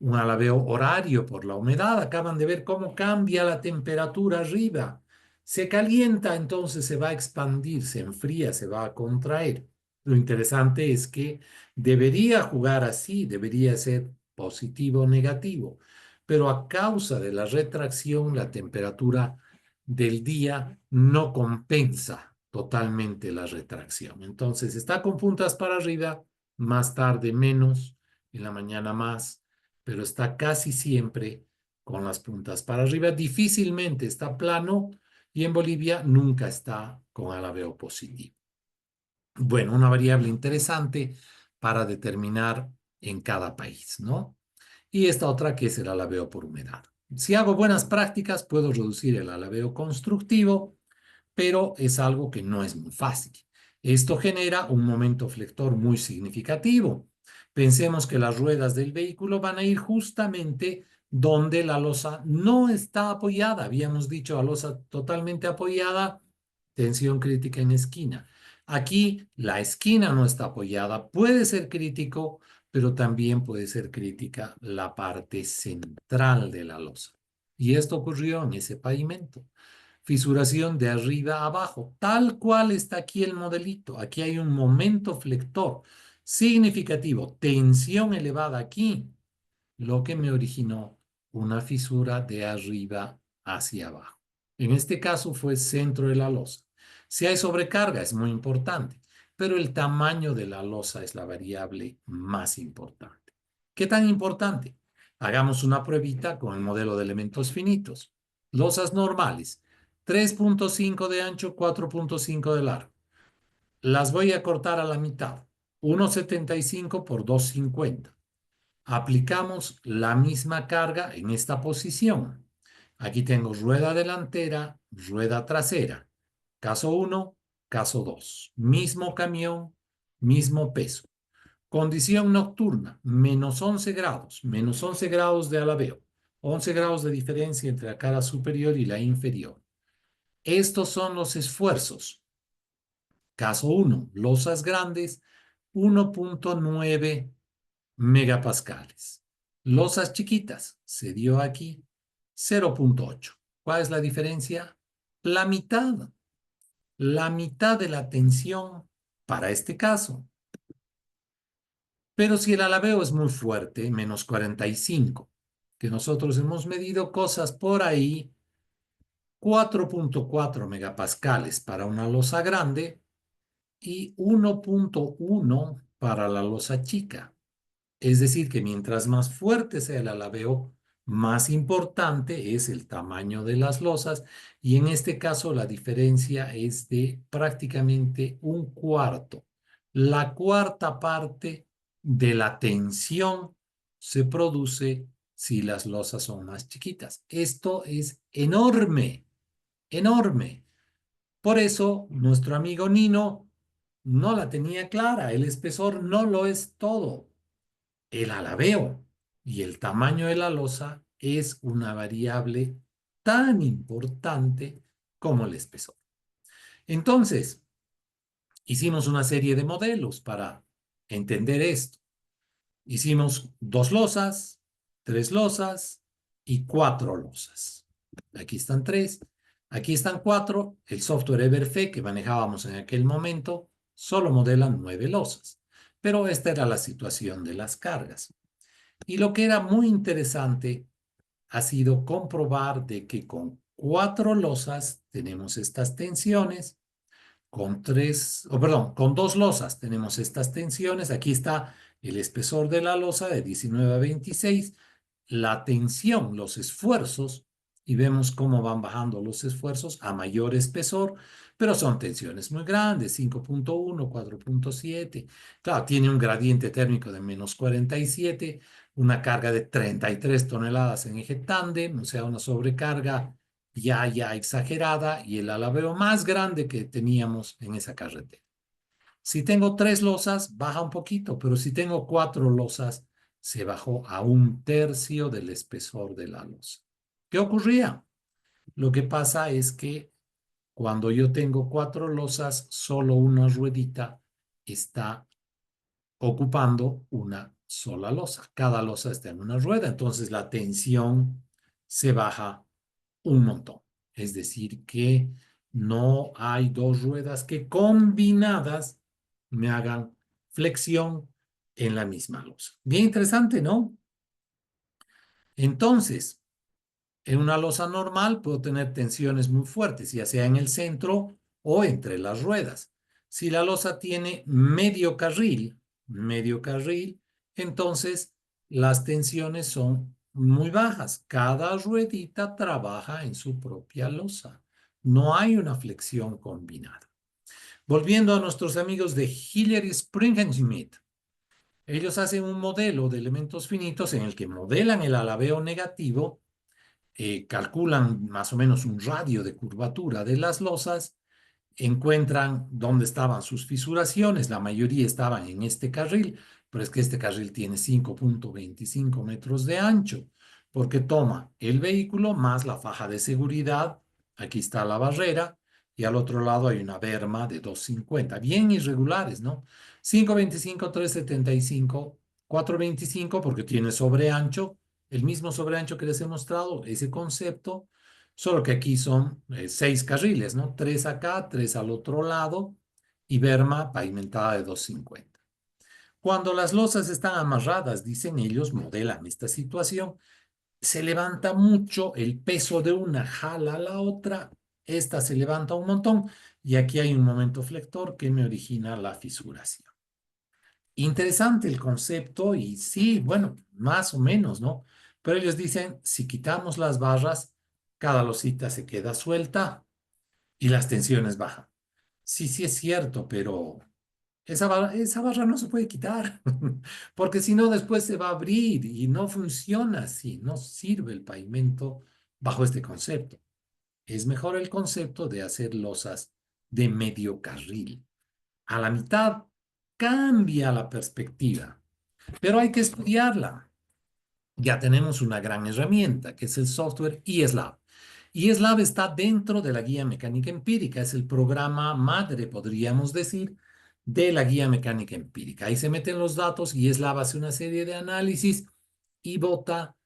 un alabeo horario por la humedad. Acaban de ver cómo cambia la temperatura arriba. Se calienta, entonces se va a expandir, se enfría, se va a contraer. Lo interesante es que debería jugar así, debería ser positivo o negativo, pero a causa de la retracción, la temperatura del día no compensa totalmente la retracción. Entonces está con puntas para arriba, más tarde menos, en la mañana más, pero está casi siempre con las puntas para arriba. Difícilmente está plano y en Bolivia nunca está con alabeo positivo. Bueno, una variable interesante para determinar en cada país, ¿no? Y esta otra que es el alabeo por humedad. Si hago buenas prácticas, puedo reducir el alabeo constructivo, pero es algo que no es muy fácil. Esto genera un momento flector muy significativo. Pensemos que las ruedas del vehículo van a ir justamente donde la losa no está apoyada. Habíamos dicho la losa totalmente apoyada, tensión crítica en esquina. Aquí la esquina no está apoyada, puede ser crítico, pero también puede ser crítica la parte central de la losa. Y esto ocurrió en ese pavimento. Fisuración de arriba a abajo, tal cual está aquí el modelito. Aquí hay un momento flector significativo, tensión elevada aquí, lo que me originó una fisura de arriba hacia abajo. En este caso fue centro de la losa. Si hay sobrecarga es muy importante, pero el tamaño de la losa es la variable más importante. ¿Qué tan importante? Hagamos una pruebita con el modelo de elementos finitos. Losas normales, 3.5 de ancho, 4.5 de largo. las voy a cortar a la mitad. 1,75 por 2,50. Aplicamos la misma carga en esta posición. Aquí tengo rueda delantera, rueda trasera. Caso 1, caso 2. Mismo camión, mismo peso. Condición nocturna, -11 grados, -11 grados de alabeo. 11 grados de diferencia entre la cara superior y la inferior. Estos son los esfuerzos. Caso 1, losas grandes, 1,9 megapascales. Losas chiquitas, se dio aquí 0,8. ¿Cuál es la diferencia? La mitad de la tensión para este caso. Pero si el alabeo es muy fuerte, -45, que nosotros hemos medido cosas por ahí, 4,4 megapascales para una losa grande y 1,1 para la losa chica. Es decir, que mientras más fuerte sea el alabeo, más importante es el tamaño de las losas, y en este caso la diferencia es de prácticamente un cuarto. La cuarta parte de la tensión se produce si las losas son más chiquitas. Esto es enorme, enorme. Por eso nuestro amigo Nino no la tenía clara. El espesor no lo es todo. El alabeo y el tamaño de la losa es una variable tan importante como el espesor. Entonces, hicimos una serie de modelos para entender esto. Hicimos 2 losas, 3 losas y 4 losas. Aquí están 3, aquí están 4. El software Everfe que manejábamos en aquel momento solo modela 9 losas. Pero esta era la situación de las cargas. Y lo que era muy interesante ha sido comprobar de que con 4 losas tenemos estas tensiones, con 2 losas tenemos estas tensiones. Aquí está el espesor de la losa de 19 a 26, la tensión, los esfuerzos, y vemos cómo van bajando los esfuerzos a mayor espesor, pero son tensiones muy grandes, 5,1, 4,7. Claro, tiene un gradiente térmico de -47, una carga de 33 toneladas en eje tándem, o sea, una sobrecarga ya exagerada, y el alabeo más grande que teníamos en esa carretera. Si tengo 3 losas, baja un poquito, pero si tengo 4 losas, se bajó a 1/3 del espesor de la losa. ¿Qué ocurría? Lo que pasa es que cuando yo tengo 4 losas, solo una ruedita está ocupando una sola losa. Cada losa está en una rueda, entonces la tensión se baja un montón. Es decir, que no hay 2 ruedas que combinadas me hagan flexión en la misma losa. Bien interesante, ¿no? Entonces, en una losa normal puedo tener tensiones muy fuertes, ya sea en el centro o entre las ruedas. Si la losa tiene medio carril, entonces las tensiones son muy bajas. Cada ruedita trabaja en su propia losa. No hay una flexión combinada. Volviendo a nuestros amigos de Hiller y Springenschmidt, ellos hacen un modelo de elementos finitos en el que modelan el alabeo negativo, calculan más o menos un radio de curvatura de las losas, encuentran dónde estaban sus fisuraciones. La mayoría estaban en este carril, pero es que este carril tiene 5,25 metros de ancho, porque toma el vehículo más la faja de seguridad. Aquí está la barrera y al otro lado hay una berma de 2,50, bien irregulares, ¿no? 5,25, 3,75, 4,25 porque tiene sobreancho, el mismo sobreancho que les he mostrado, ese concepto. Solo que aquí son 6 carriles, ¿no? 3 acá, 3 al otro lado y berma pavimentada de 2,50. Cuando las losas están amarradas, dicen ellos, modelan esta situación, se levanta mucho, el peso de una jala a la otra, esta se levanta un montón y aquí hay un momento flector que me origina la fisuración. Interesante el concepto y sí, bueno, más o menos, ¿no? Pero ellos dicen, si quitamos las barras, cada losita se queda suelta y las tensiones bajan. Sí, sí es cierto, pero esa barra no se puede quitar, porque si no después se va a abrir y no funciona así, no sirve el pavimento bajo este concepto. Es mejor el concepto de hacer losas de medio carril. A la mitad cambia la perspectiva, pero hay que estudiarla. Ya tenemos una gran herramienta, que es el software eSLab. eSLab está dentro de la guía mecánica empírica, es el programa madre, podríamos decir, de la guía mecánica empírica. Ahí se meten los datos y eSLab hace una serie de análisis y bota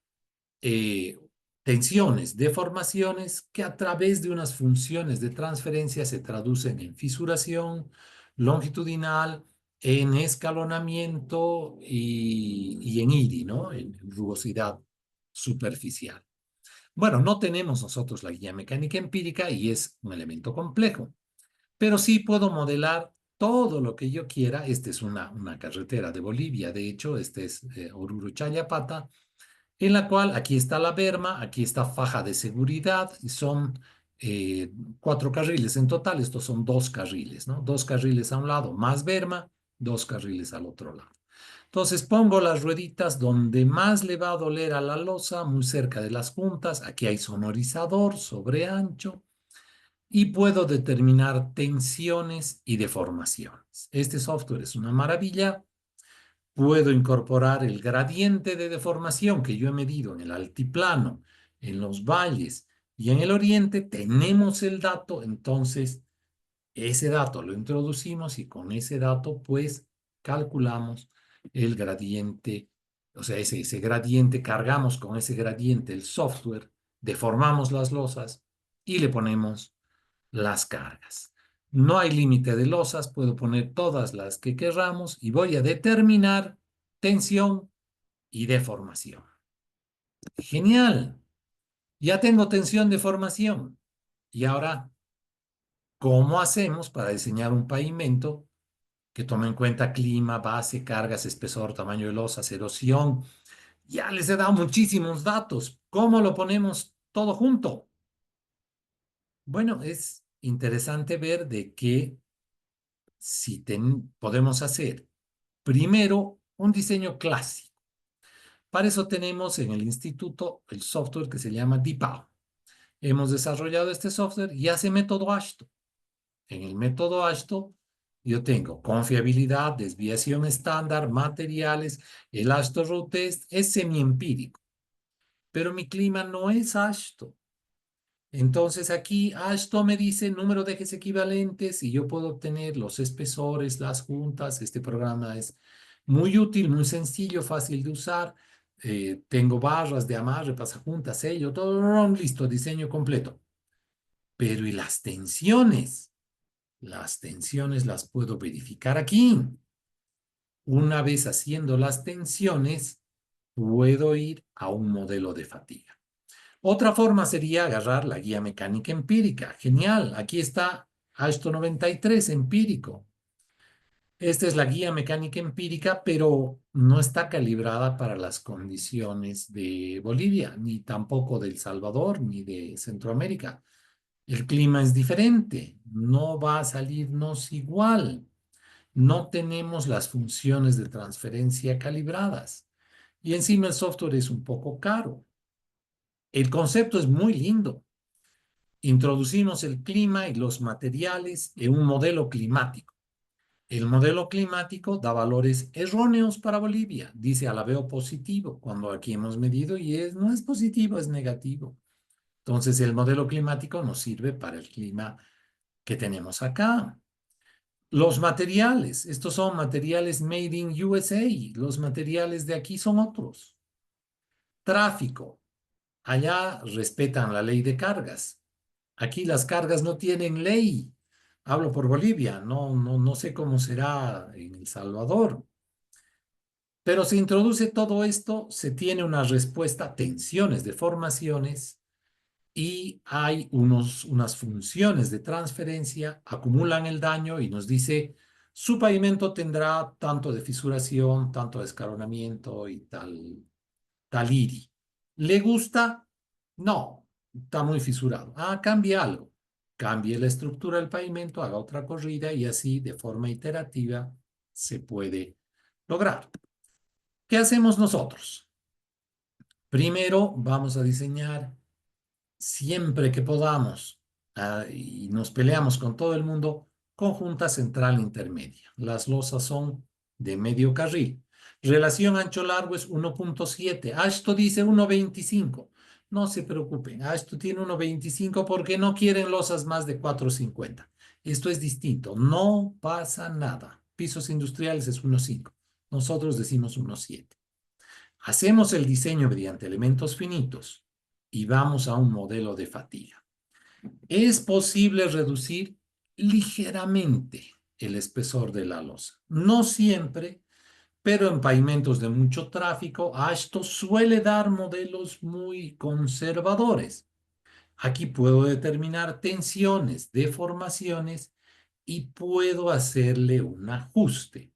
eh, tensiones, deformaciones que a través de unas funciones de transferencia se traducen en fisuración longitudinal, en escalonamiento y en IRI, ¿no? En rugosidad superficial. Bueno, no tenemos nosotros la guía mecánica empírica y es un elemento complejo, pero sí puedo modelar todo lo que yo quiera. Esta es una carretera de Bolivia, de hecho, este es Oruro Chayapata, en la cual aquí está la berma, aquí está faja de seguridad, y son 4 carriles en total, estos son 2 carriles, ¿no? 2 carriles a un lado, más berma, 2 carriles al otro lado. Entonces pongo las rueditas donde más le va a doler a la losa, muy cerca de las puntas, aquí hay sonorizador sobre ancho, y puedo determinar tensiones y deformaciones. Este software es una maravilla. Puedo incorporar el gradiente de deformación que yo he medido en el altiplano, en los valles y en el oriente. Tenemos el dato, entonces ese dato lo introducimos y con ese dato pues calculamos el gradiente, o sea, ese gradiente, cargamos con ese gradiente el software, deformamos las losas y le ponemos las cargas. No hay límite de losas, puedo poner todas las que queramos y voy a determinar tensión y deformación. Genial. Ya tengo tensión, deformación. Y ahora, ¿cómo hacemos para diseñar un pavimento que tome en cuenta clima, base, cargas, espesor, tamaño de losas, erosión? Ya les he dado muchísimos datos. ¿Cómo lo ponemos todo junto? Bueno, es interesante ver de qué si podemos hacer primero un diseño clásico. Para eso tenemos en el instituto el software que se llama DeepAU. Hemos desarrollado este software y hace método AASHTO. En el método AASHTO yo tengo confiabilidad, desviación estándar, materiales. El AASHTO Road Test es semiempírico, pero mi clima no es AASHTO. Entonces aquí AASHTO me dice número de ejes equivalentes y yo puedo obtener los espesores, las juntas. Este programa es muy útil, muy sencillo, fácil de usar. Tengo barras de amarre, pasajuntas, sello, todo listo, diseño completo. Pero ¿y las tensiones? Las tensiones las puedo verificar aquí. Una vez haciendo las tensiones, puedo ir a un modelo de fatiga. Otra forma sería agarrar la guía mecánica empírica. Genial, aquí está AASHTO 93 empírico. Esta es la guía mecánica empírica, pero no está calibrada para las condiciones de Bolivia, ni tampoco de El Salvador, ni de Centroamérica. El clima es diferente, no va a salirnos igual. No tenemos las funciones de transferencia calibradas. Y encima el software es un poco caro. El concepto es muy lindo. Introducimos el clima y los materiales en un modelo climático. El modelo climático da valores erróneos para Bolivia. Dice Alabeo positivo, cuando aquí hemos medido y no es positivo, es negativo. Entonces el modelo climático nos sirve para el clima que tenemos acá. Los materiales, estos son materiales made in USA. Los materiales de aquí son otros. Tráfico, allá respetan la ley de cargas. Aquí las cargas no tienen ley. Hablo por Bolivia, no sé cómo será en El Salvador. Pero se introduce todo esto, se tiene una respuesta, tensiones, deformaciones, y hay unas funciones de transferencia, acumulan el daño y nos dice, su pavimento tendrá tanto de fisuración, tanto de escalonamiento y tal IRI. ¿Le gusta? No, está muy fisurado. Ah, cambia algo. cambie la estructura del pavimento, haga otra corrida y así de forma iterativa se puede lograr. ¿Qué hacemos nosotros? Primero vamos a diseñar siempre que podamos y nos peleamos con todo el mundo, conjunta central intermedia. Las losas son de medio carril. Relación ancho-largo es 1.7. Esto dice 1.25. No se preocupen, esto tiene 1.25 porque no quieren losas más de 4.50. Esto es distinto, no pasa nada. Pisos industriales es 1.5. Nosotros decimos 1.7. Hacemos el diseño mediante elementos finitos y vamos a un modelo de fatiga. Es posible reducir ligeramente el espesor de la losa. No siempre, pero en pavimentos de mucho tráfico, esto suele dar modelos muy conservadores. Aquí puedo determinar tensiones, deformaciones y puedo hacerle un ajuste.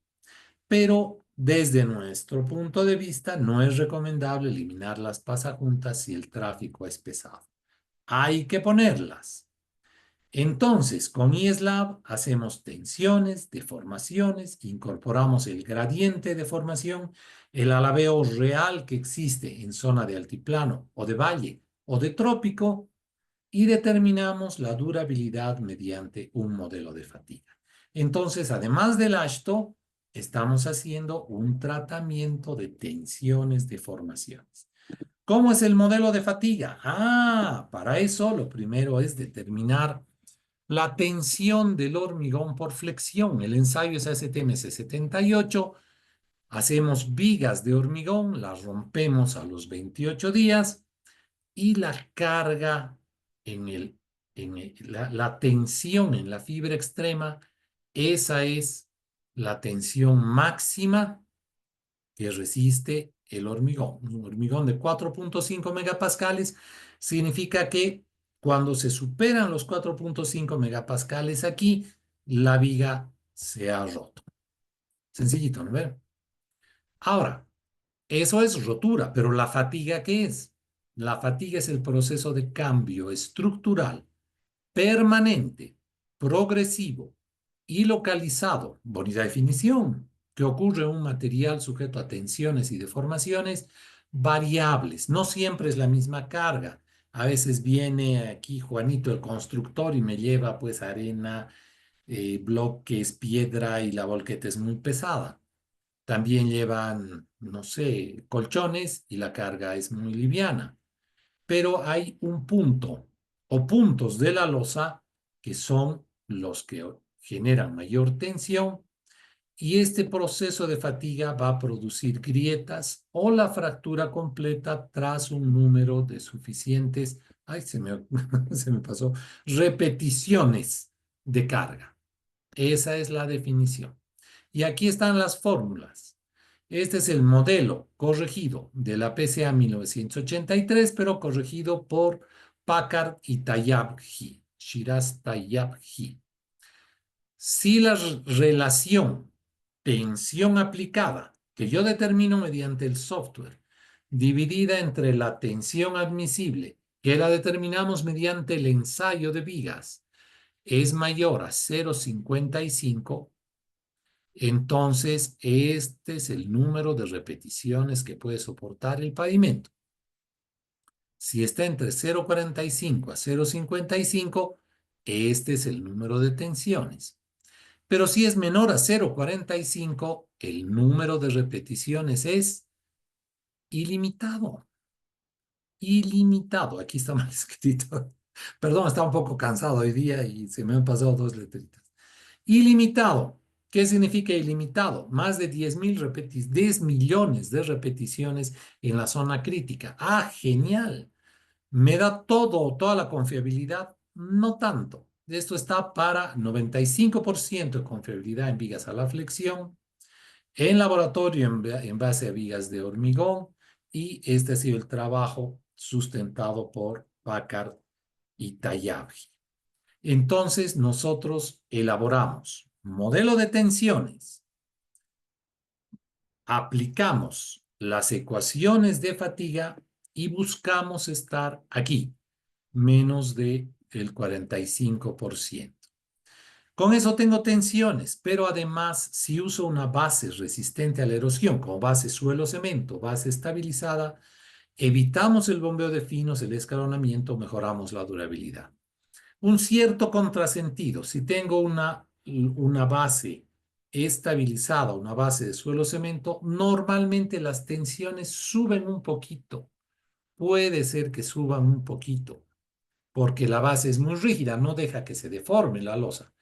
Pero desde nuestro punto de vista no es recomendable eliminar las pasajuntas si el tráfico es pesado. Hay que ponerlas. Entonces, con ISLAB hacemos tensiones, deformaciones, incorporamos el gradiente de formación, el alabeo real que existe en zona de altiplano o de valle o de trópico y determinamos la durabilidad mediante un modelo de fatiga. Entonces, además del ASHTO, estamos haciendo un tratamiento de tensiones, deformaciones. ¿Cómo es el modelo de fatiga? Para eso lo primero es determinar la tensión del hormigón por flexión. El ensayo es ASTM 78. Hacemos vigas de hormigón, las rompemos a los 28 días y la carga la tensión en la fibra extrema, esa es la tensión máxima que resiste el hormigón. Un hormigón de 4.5 megapascales significa que cuando se superan los 4.5 megapascales aquí, la viga se ha roto. Sencillito, ¿no ven? Ahora, eso es rotura, pero la fatiga, ¿qué es? La fatiga es el proceso de cambio estructural permanente, progresivo y localizado, bonita definición, que ocurre en un material sujeto a tensiones y deformaciones variables. No siempre es la misma carga. A veces viene aquí Juanito el constructor y me lleva pues arena, bloques, piedra y la volqueta es muy pesada. También llevan, no sé, colchones y la carga es muy liviana. Pero hay un punto o puntos de la losa que son los que generan mayor tensión y este proceso de fatiga va a producir grietas o la fractura completa tras un número de suficientes, se me pasó, repeticiones de carga. Esa es la definición. Y aquí están las fórmulas. Este es el modelo corregido de la PCA 1983, pero corregido por Packard y Tayyabji, Shiraz Tayyabji. Si la relación tensión aplicada, que yo determino mediante el software, dividida entre la tensión admisible, que la determinamos mediante el ensayo de vigas, es mayor a 0,55, entonces este es el número de repeticiones que puede soportar el pavimento. Si está entre 0,45 a 0,55, este es el número de tensiones. Pero si es menor a 0,45, el número de repeticiones es ilimitado. Ilimitado. Aquí está mal escrito. Perdón, estaba un poco cansado hoy día y se me han pasado dos letritas. Ilimitado. ¿Qué significa ilimitado? Más de 10 millones de repeticiones en la zona crítica. Genial. ¿Me da toda la confiabilidad? No tanto. Esto está para 95% de confiabilidad en vigas a la flexión, en laboratorio en base a vigas de hormigón, y este ha sido el trabajo sustentado por Packard y Tayyabji. Entonces, nosotros elaboramos modelo de tensiones, aplicamos las ecuaciones de fatiga y buscamos estar aquí, menos de el 45%. Con eso tengo tensiones, pero además, si uso una base resistente a la erosión, como base suelo-cemento, base estabilizada, evitamos el bombeo de finos, el escalonamiento, mejoramos la durabilidad. Un cierto contrasentido, si tengo una base estabilizada, una base de suelo-cemento, normalmente las tensiones suben un poquito. Puede ser que suban un poquito, porque la base es muy rígida, no deja que se deforme la losa.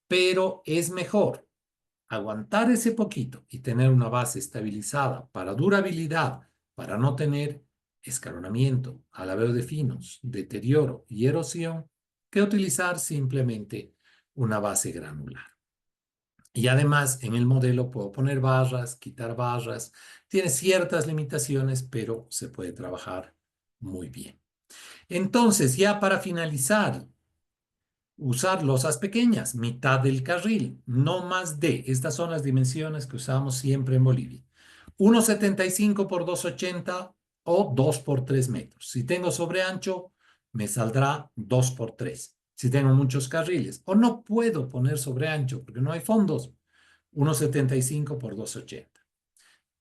Pero es mejor aguantar ese poquito y tener una base estabilizada para durabilidad, para no tener escalonamiento, alabeo de finos, deterioro y erosión, que utilizar simplemente una base granular. Y además en el modelo puedo poner barras, quitar barras, tiene ciertas limitaciones, pero se puede trabajar muy bien. Entonces, ya para finalizar, usar losas pequeñas, mitad del carril, no más de. Estas son las dimensiones que usamos siempre en Bolivia. 1,75 por 2,80 o 2 por 3 metros. Si tengo sobreancho, me saldrá 2 por 3. Si tengo muchos carriles o no puedo poner sobreancho porque no hay fondos, 1,75 por 2,80.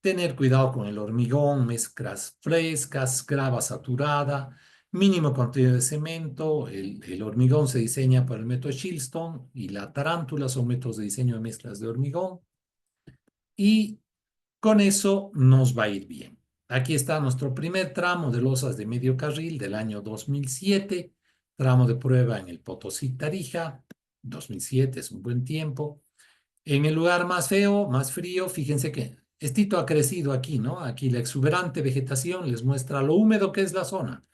Tener cuidado con el hormigón, mezclas frescas, grava saturada, mínimo contenido de cemento. El hormigón se diseña por el método Shilstone y la tarántula son métodos de diseño de mezclas de hormigón. Y con eso nos va a ir bien. Aquí está nuestro primer tramo de losas de medio carril del año 2007, tramo de prueba en el Potosí Tarija, 2007 es un buen tiempo. En el lugar más feo, más frío, fíjense que estito ha crecido aquí, ¿no? Aquí la exuberante vegetación les muestra lo húmedo que es la zona.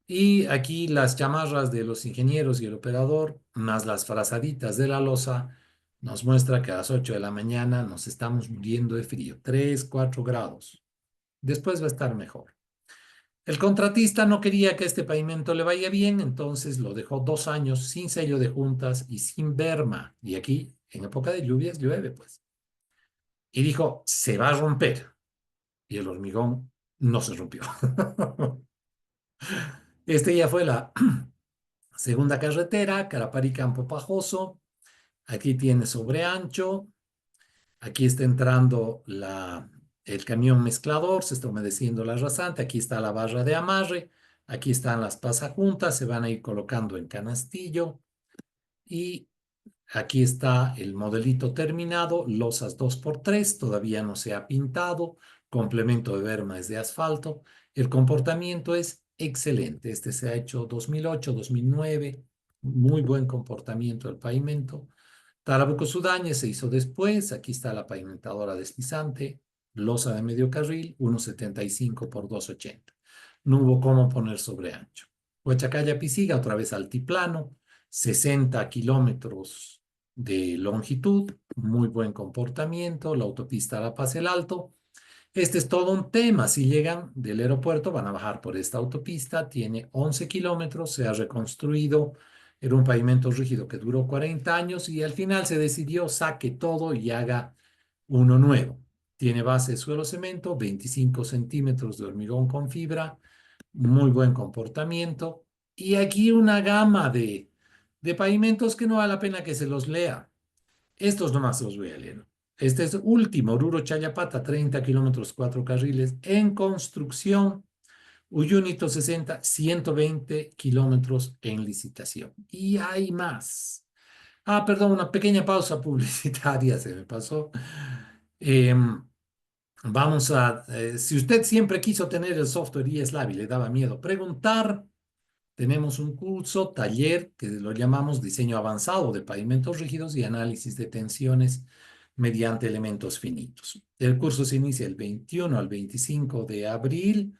Y aquí las chamarras de los ingenieros y el operador, más las frazaditas de la losa, nos muestra que a las 8 de la mañana nos estamos muriendo de frío, 3, 4 grados. Después va a estar mejor. El contratista no quería que este pavimento le vaya bien, entonces lo dejó 2 años sin sello de juntas y sin berma. Y aquí, en época de lluvias, llueve, pues. Y dijo, se va a romper. Y el hormigón no se rompió. Este ya fue la segunda carretera, Carapari Campo Pajoso. Aquí tiene sobreancho. Aquí está entrando el camión mezclador, se está humedeciendo la rasante. Aquí está la barra de amarre. Aquí están las pasajuntas, se van a ir colocando en canastillo. Y aquí está el modelito terminado, losas 2x3, todavía no se ha pintado, complemento de berma es de asfalto. El comportamiento es excelente. Este se ha hecho 2008, 2009, muy buen comportamiento del pavimento. Tarabuco Sudañez se hizo después, aquí está la pavimentadora deslizante, losa de medio carril, 1,75 por 2,80. No hubo cómo poner sobre ancho. Huachacalla Pisiga, otra vez altiplano, 60 kilómetros de longitud, muy buen comportamiento, la autopista La Paz el Alto. Este es todo un tema. Si llegan del aeropuerto, van a bajar por esta autopista, tiene 11 kilómetros, se ha reconstruido, era un pavimento rígido que duró 40 años y al final se decidió saque todo y haga uno nuevo. Tiene base de suelo cemento, 25 centímetros de hormigón con fibra, muy buen comportamiento. Y aquí una gama de pavimentos que no vale la pena que se los lea. Estos nomás los voy a leer. Este es último, Oruro Chayapata, 30 kilómetros, 4 carriles, en construcción. Uyunito 60, 120 kilómetros en licitación. Y hay más. Ah, perdón, una pequeña pausa publicitaria se me pasó. Si usted siempre quiso tener el software IESLab y le daba miedo preguntar, tenemos un curso, taller, que lo llamamos diseño avanzado de pavimentos rígidos y análisis de tensiones mediante elementos finitos. El curso se inicia el 21 al 25 de abril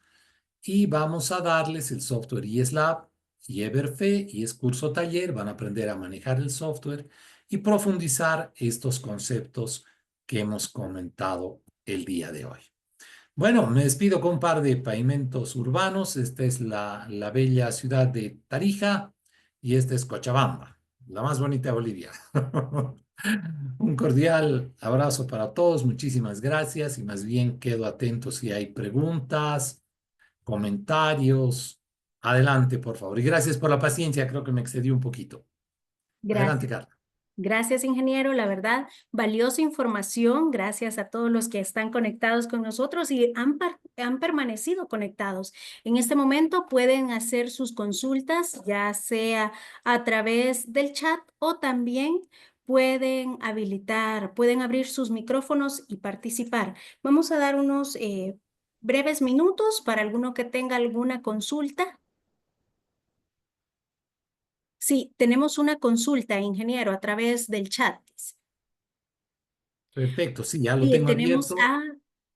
y vamos a darles el software IESLab y Everfe y es curso taller. Van a aprender a manejar el software y profundizar estos conceptos que hemos comentado el día de hoy. Bueno, me despido con un par de pavimentos urbanos. Esta es la bella ciudad de Tarija y esta es Cochabamba, la más bonita de Bolivia. Un cordial abrazo para todos, muchísimas gracias y más bien quedo atento si hay preguntas, comentarios Adelante, por favor. Y gracias por la paciencia, creo que me excedí un poquito. Adelante, Gracias. Carla. Gracias, ingeniero. La verdad, valiosa información. Gracias a todos los que están conectados con nosotros y han permanecido conectados. En este momento pueden hacer sus consultas, ya sea a través del chat o también pueden abrir sus micrófonos y participar. Vamos a dar unos breves minutos para alguno que tenga alguna consulta. Sí, tenemos una consulta, ingeniero, a través del chat. Perfecto, sí, ya lo Y tengo tenemos abierto. a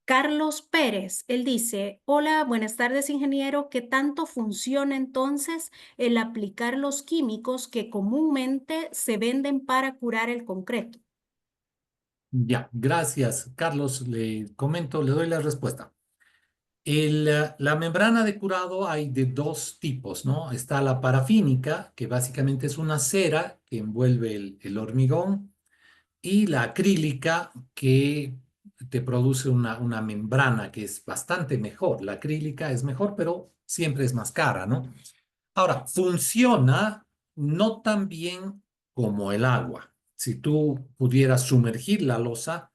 Carlos Pérez. Él dice, hola, buenas tardes, ingeniero. ¿Qué tanto funciona entonces el aplicar los químicos que comúnmente se venden para curar el concreto? Ya, gracias, Carlos. Le comento, le doy la respuesta. La membrana de curado hay de dos tipos, ¿no? Está la parafínica, que básicamente es una cera que envuelve el hormigón, y la acrílica, que te produce una membrana que es bastante mejor. La acrílica es mejor, pero siempre es más cara, ¿no? Ahora, funciona no tan bien como el agua. Si tú pudieras sumergir la losa,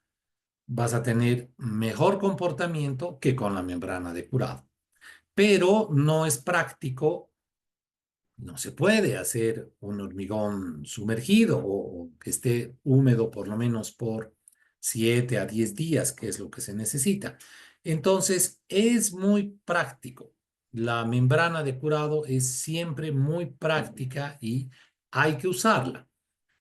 vas a tener mejor comportamiento que con la membrana de curado. Pero no es práctico, no se puede hacer un hormigón sumergido o que esté húmedo por lo menos por 7 a 10 días, que es lo que se necesita. Entonces, es muy práctico. La membrana de curado es siempre muy práctica y hay que usarla.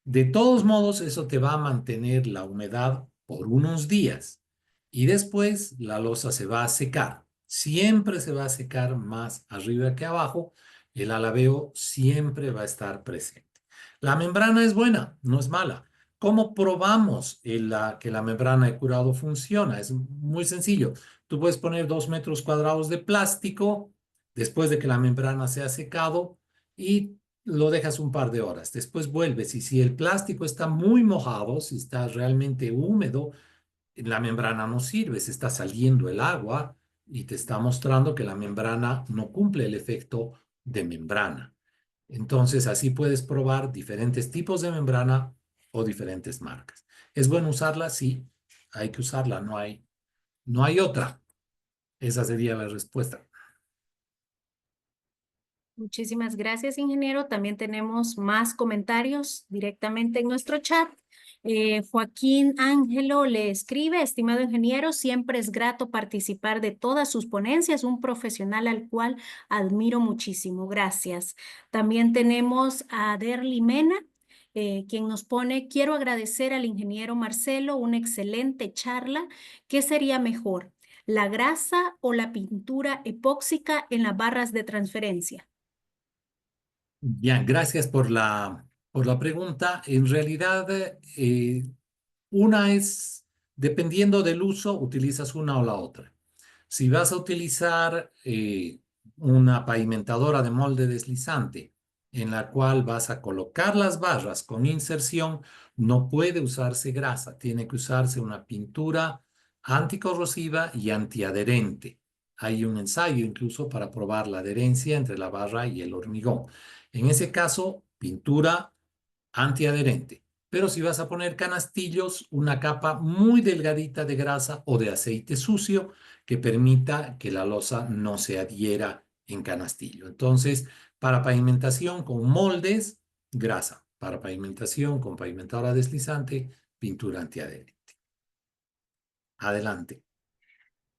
De todos modos, eso te va a mantener la humedad por unos días y después la losa se va a secar. Siempre se va a secar más arriba que abajo. El alabeo siempre va a estar presente. La membrana es buena, no es mala. ¿Cómo probamos que la membrana de curado funciona? Es muy sencillo. Tú puedes poner 2 metros cuadrados de plástico después de que la membrana se ha secado y lo dejas un par de horas. Después vuelves y si el plástico está muy mojado, si está realmente húmedo, la membrana no sirve, se está saliendo el agua y te está mostrando que la membrana no cumple el efecto de membrana. Entonces, así puedes probar diferentes tipos de membrana o diferentes marcas. ¿Es bueno usarla? Sí, hay que usarla, no hay otra. Esa sería la respuesta. Muchísimas gracias, ingeniero. También tenemos más comentarios directamente en nuestro chat. Joaquín Ángelo le escribe, estimado ingeniero, siempre es grato participar de todas sus ponencias, un profesional al cual admiro muchísimo. Gracias. También tenemos a Derly Mena, quien nos pone, quiero agradecer al ingeniero Marcelo, una excelente charla. ¿Qué sería mejor, la grasa o la pintura epóxica en las barras de transferencia? Ya, gracias por la pregunta. En realidad, una es, dependiendo del uso, utilizas una o la otra. Si vas a utilizar una pavimentadora de molde deslizante en la cual vas a colocar las barras con inserción, no puede usarse grasa, tiene que usarse una pintura anticorrosiva y antiadherente. Hay un ensayo incluso para probar la adherencia entre la barra y el hormigón. En ese caso, pintura antiadherente. Pero si vas a poner canastillos, una capa muy delgadita de grasa o de aceite sucio que permita que la losa no se adhiera en canastillo. Entonces, para pavimentación con moldes, grasa. Para pavimentación con pavimentadora deslizante, pintura antiadherente. Adelante.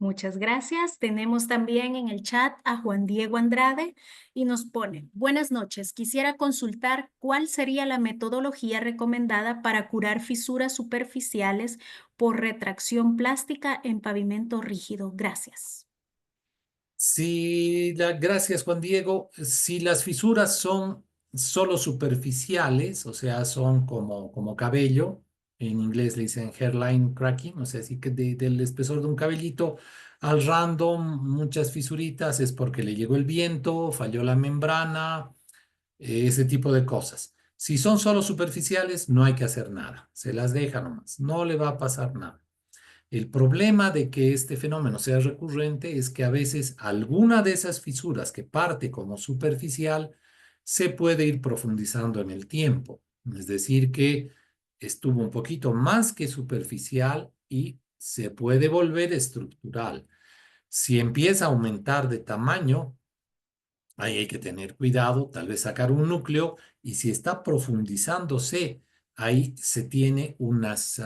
Muchas gracias. Tenemos también en el chat a Juan Diego Andrade y nos pone, buenas noches. Quisiera consultar cuál sería la metodología recomendada para curar fisuras superficiales por retracción plástica en pavimento rígido. Gracias. Gracias, Juan Diego. Si las fisuras son solo superficiales, o sea, son como cabello, en inglés le dicen hairline cracking, o sea, así que del espesor de un cabellito al random, muchas fisuritas, es porque le llegó el viento, falló la membrana, ese tipo de cosas. Si son solo superficiales, no hay que hacer nada, se las deja nomás, no le va a pasar nada. El problema de que este fenómeno sea recurrente es que a veces alguna de esas fisuras que parte como superficial se puede ir profundizando en el tiempo. Es decir, que estuvo un poquito más que superficial y se puede volver estructural. Si empieza a aumentar de tamaño, ahí hay que tener cuidado, tal vez sacar un núcleo, y si está profundizándose, ahí se tiene unos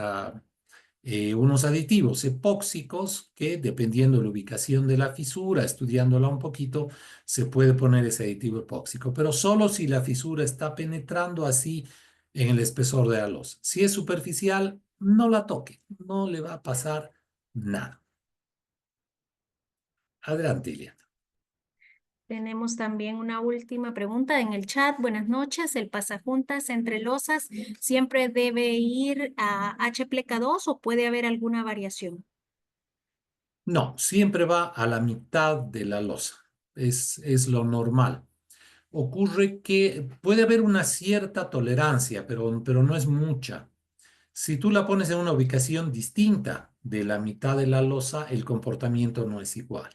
aditivos epóxicos que, dependiendo de la ubicación de la fisura, estudiándola un poquito, se puede poner ese aditivo epóxico, pero solo si la fisura está penetrando así en el espesor de la losa. Si es superficial, no la toque, no le va a pasar nada. Adelante, Ilia. Tenemos también una última pregunta en el chat. Buenas noches. ¿El pasajuntas entre losas siempre debe ir a HPLK2 o puede haber alguna variación? No, siempre va a la mitad de la losa. Es lo normal. Ocurre que puede haber una cierta tolerancia, pero no es mucha. Si tú la pones en una ubicación distinta de la mitad de la losa, el comportamiento no es igual.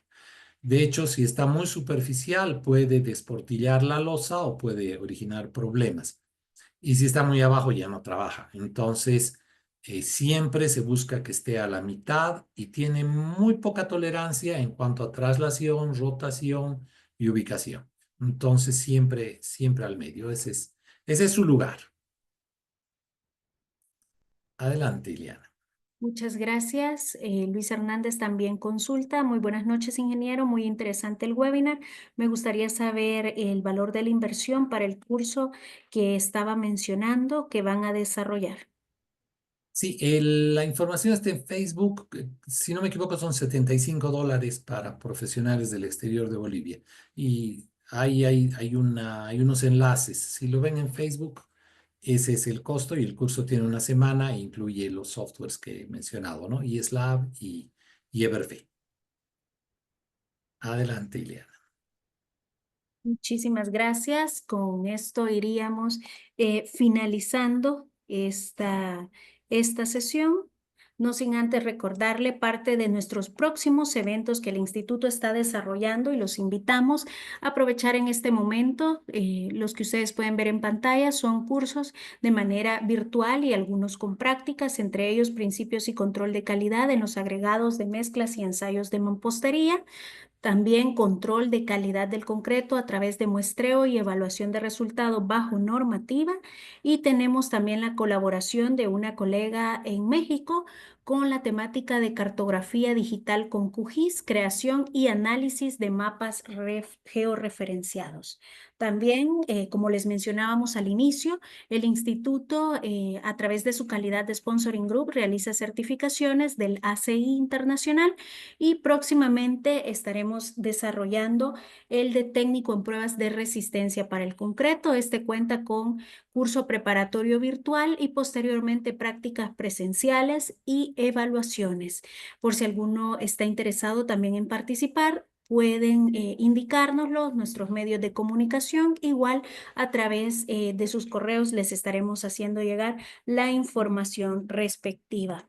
De hecho, si está muy superficial, puede desportillar la losa o puede originar problemas. Y si está muy abajo, ya no trabaja. Entonces, siempre se busca que esté a la mitad y tiene muy poca tolerancia en cuanto a traslación, rotación y ubicación. Entonces, siempre al medio. Ese es su lugar. Adelante, Iliana. Muchas gracias. Luis Hernández también consulta. Muy buenas noches, ingeniero. Muy interesante el webinar. Me gustaría saber el valor de la inversión para el curso que estaba mencionando que van a desarrollar. Sí, la información está en Facebook. Si no me equivoco, son $75 para profesionales del exterior de Bolivia. Y ahí hay unos enlaces. Si lo ven en Facebook, ese es el costo y el curso tiene una semana e incluye los softwares que he mencionado, ¿no? eSlab y Everfy. Adelante, Ileana. Muchísimas gracias. Con esto iríamos finalizando esta sesión. No sin antes recordarle parte de nuestros próximos eventos que el instituto está desarrollando y los invitamos a aprovechar en este momento. Los que ustedes pueden ver en pantalla son cursos de manera virtual y algunos con prácticas, entre ellos principios y control de calidad en los agregados de mezclas y ensayos de mampostería. También control de calidad del concreto a través de muestreo y evaluación de resultados bajo normativa. Y tenemos también la colaboración de una colega en México con la temática de cartografía digital con QGIS, creación y análisis de mapas georreferenciados. También, como les mencionábamos al inicio, el instituto, a través de su calidad de Sponsoring Group, realiza certificaciones del ACI Internacional y próximamente estaremos desarrollando el de técnico en pruebas de resistencia para el concreto. Este cuenta con curso preparatorio virtual y posteriormente prácticas presenciales y evaluaciones. Por si alguno está interesado también en participar, pueden indicárnoslo, nuestros medios de comunicación, igual a través de sus correos les estaremos haciendo llegar la información respectiva.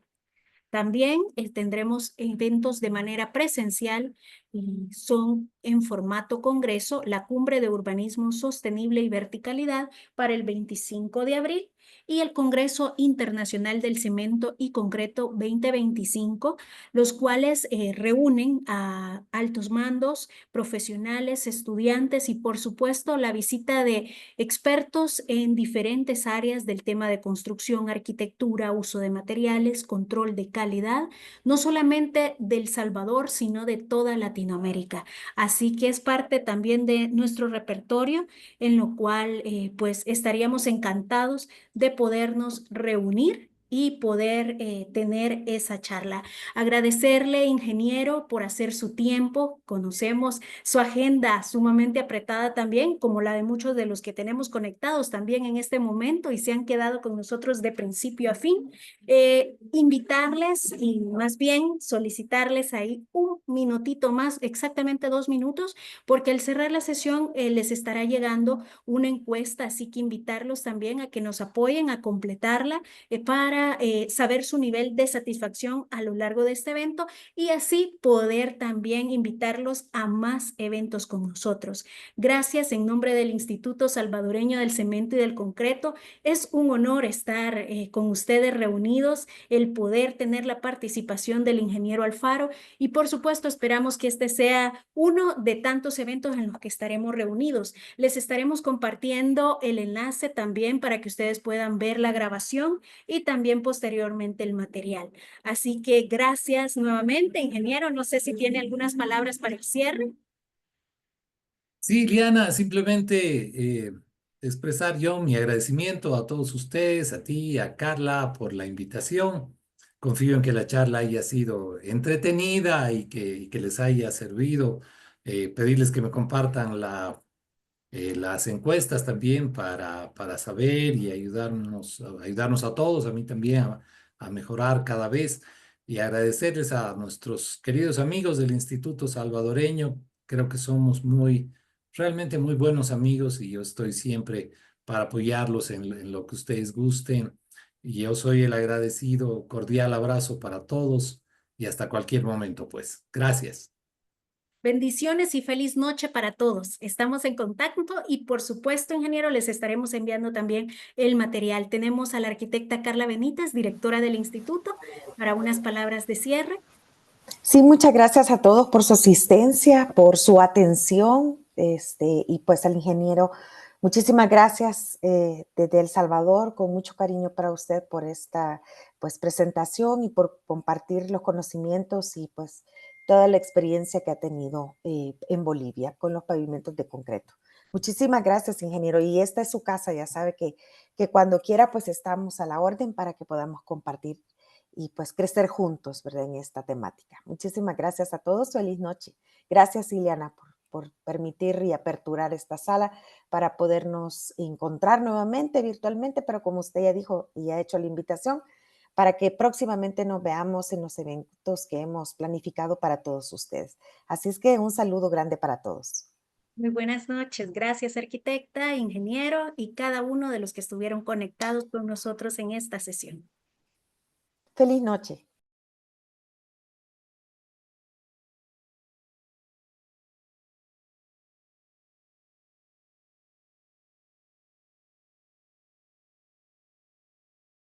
También tendremos eventos de manera presencial y son en formato congreso, la Cumbre de Urbanismo Sostenible y Verticalidad para el 25 de abril y el Congreso Internacional del Cemento y Concreto 2025, los cuales reúnen a altos mandos, profesionales, estudiantes y por supuesto la visita de expertos en diferentes áreas del tema de construcción, arquitectura, uso de materiales, control de calidad, no solamente del Salvador, sino de toda Latinoamérica. Así que es parte también de nuestro repertorio, en lo cual pues estaríamos encantados de podernos reunir y poder tener esa charla. Agradecerle, ingeniero, por hacer su tiempo. Conocemos su agenda sumamente apretada también, como la de muchos de los que tenemos conectados también en este momento y se han quedado con nosotros de principio a fin. Invitarles y más bien solicitarles ahí un minutito más, exactamente 2 minutos, porque al cerrar la sesión les estará llegando una encuesta, así que invitarlos también a que nos apoyen a completarla para para saber su nivel de satisfacción a lo largo de este evento y así poder también invitarlos a más eventos con nosotros. Gracias en nombre del Instituto Salvadoreño del Cemento y del Concreto. Es un honor estar con ustedes reunidos, el poder tener la participación del ingeniero Alfaro y por supuesto esperamos que este sea uno de tantos eventos en los que estaremos reunidos. Les estaremos compartiendo el enlace también para que ustedes puedan ver la grabación y también posteriormente el material. Así que gracias nuevamente, ingeniero. No sé si tiene algunas palabras para el cierre. Sí, Liana, simplemente expresar yo mi agradecimiento a todos ustedes, a ti, a Carla, por la invitación. Confío en que la charla haya sido entretenida y que les haya servido. Pedirles que me compartan las encuestas también para saber y ayudarnos a todos, a mí también, a mejorar cada vez. Y agradecerles a nuestros queridos amigos del Instituto Salvadoreño. Creo que somos realmente muy buenos amigos y yo estoy siempre para apoyarlos en lo que ustedes gusten. Y yo soy el agradecido. Cordial abrazo para todos y hasta cualquier momento, pues. Gracias. Bendiciones y feliz noche para todos. Estamos en contacto y por supuesto, ingeniero, les estaremos enviando también el material. Tenemos a la arquitecta Carla Benítez, directora del instituto, para unas palabras de cierre. Sí, muchas gracias a todos por su asistencia, por su atención, y pues al ingeniero, muchísimas gracias desde El Salvador, con mucho cariño para usted por esta pues presentación y por compartir los conocimientos y pues toda la experiencia que ha tenido en Bolivia con los pavimentos de concreto. Muchísimas gracias, ingeniero. Y esta es su casa, ya sabe que cuando quiera pues estamos a la orden para que podamos compartir y pues crecer juntos, ¿verdad? En esta temática. Muchísimas gracias a todos. Feliz noche. Gracias, Ileana, por permitir y aperturar esta sala para podernos encontrar nuevamente virtualmente, pero como usted ya dijo y ha hecho la invitación, para que próximamente nos veamos en los eventos que hemos planificado para todos ustedes. Así es que un saludo grande para todos. Muy buenas noches. Gracias, arquitecta, ingeniero y cada uno de los que estuvieron conectados con nosotros en esta sesión. Feliz noche.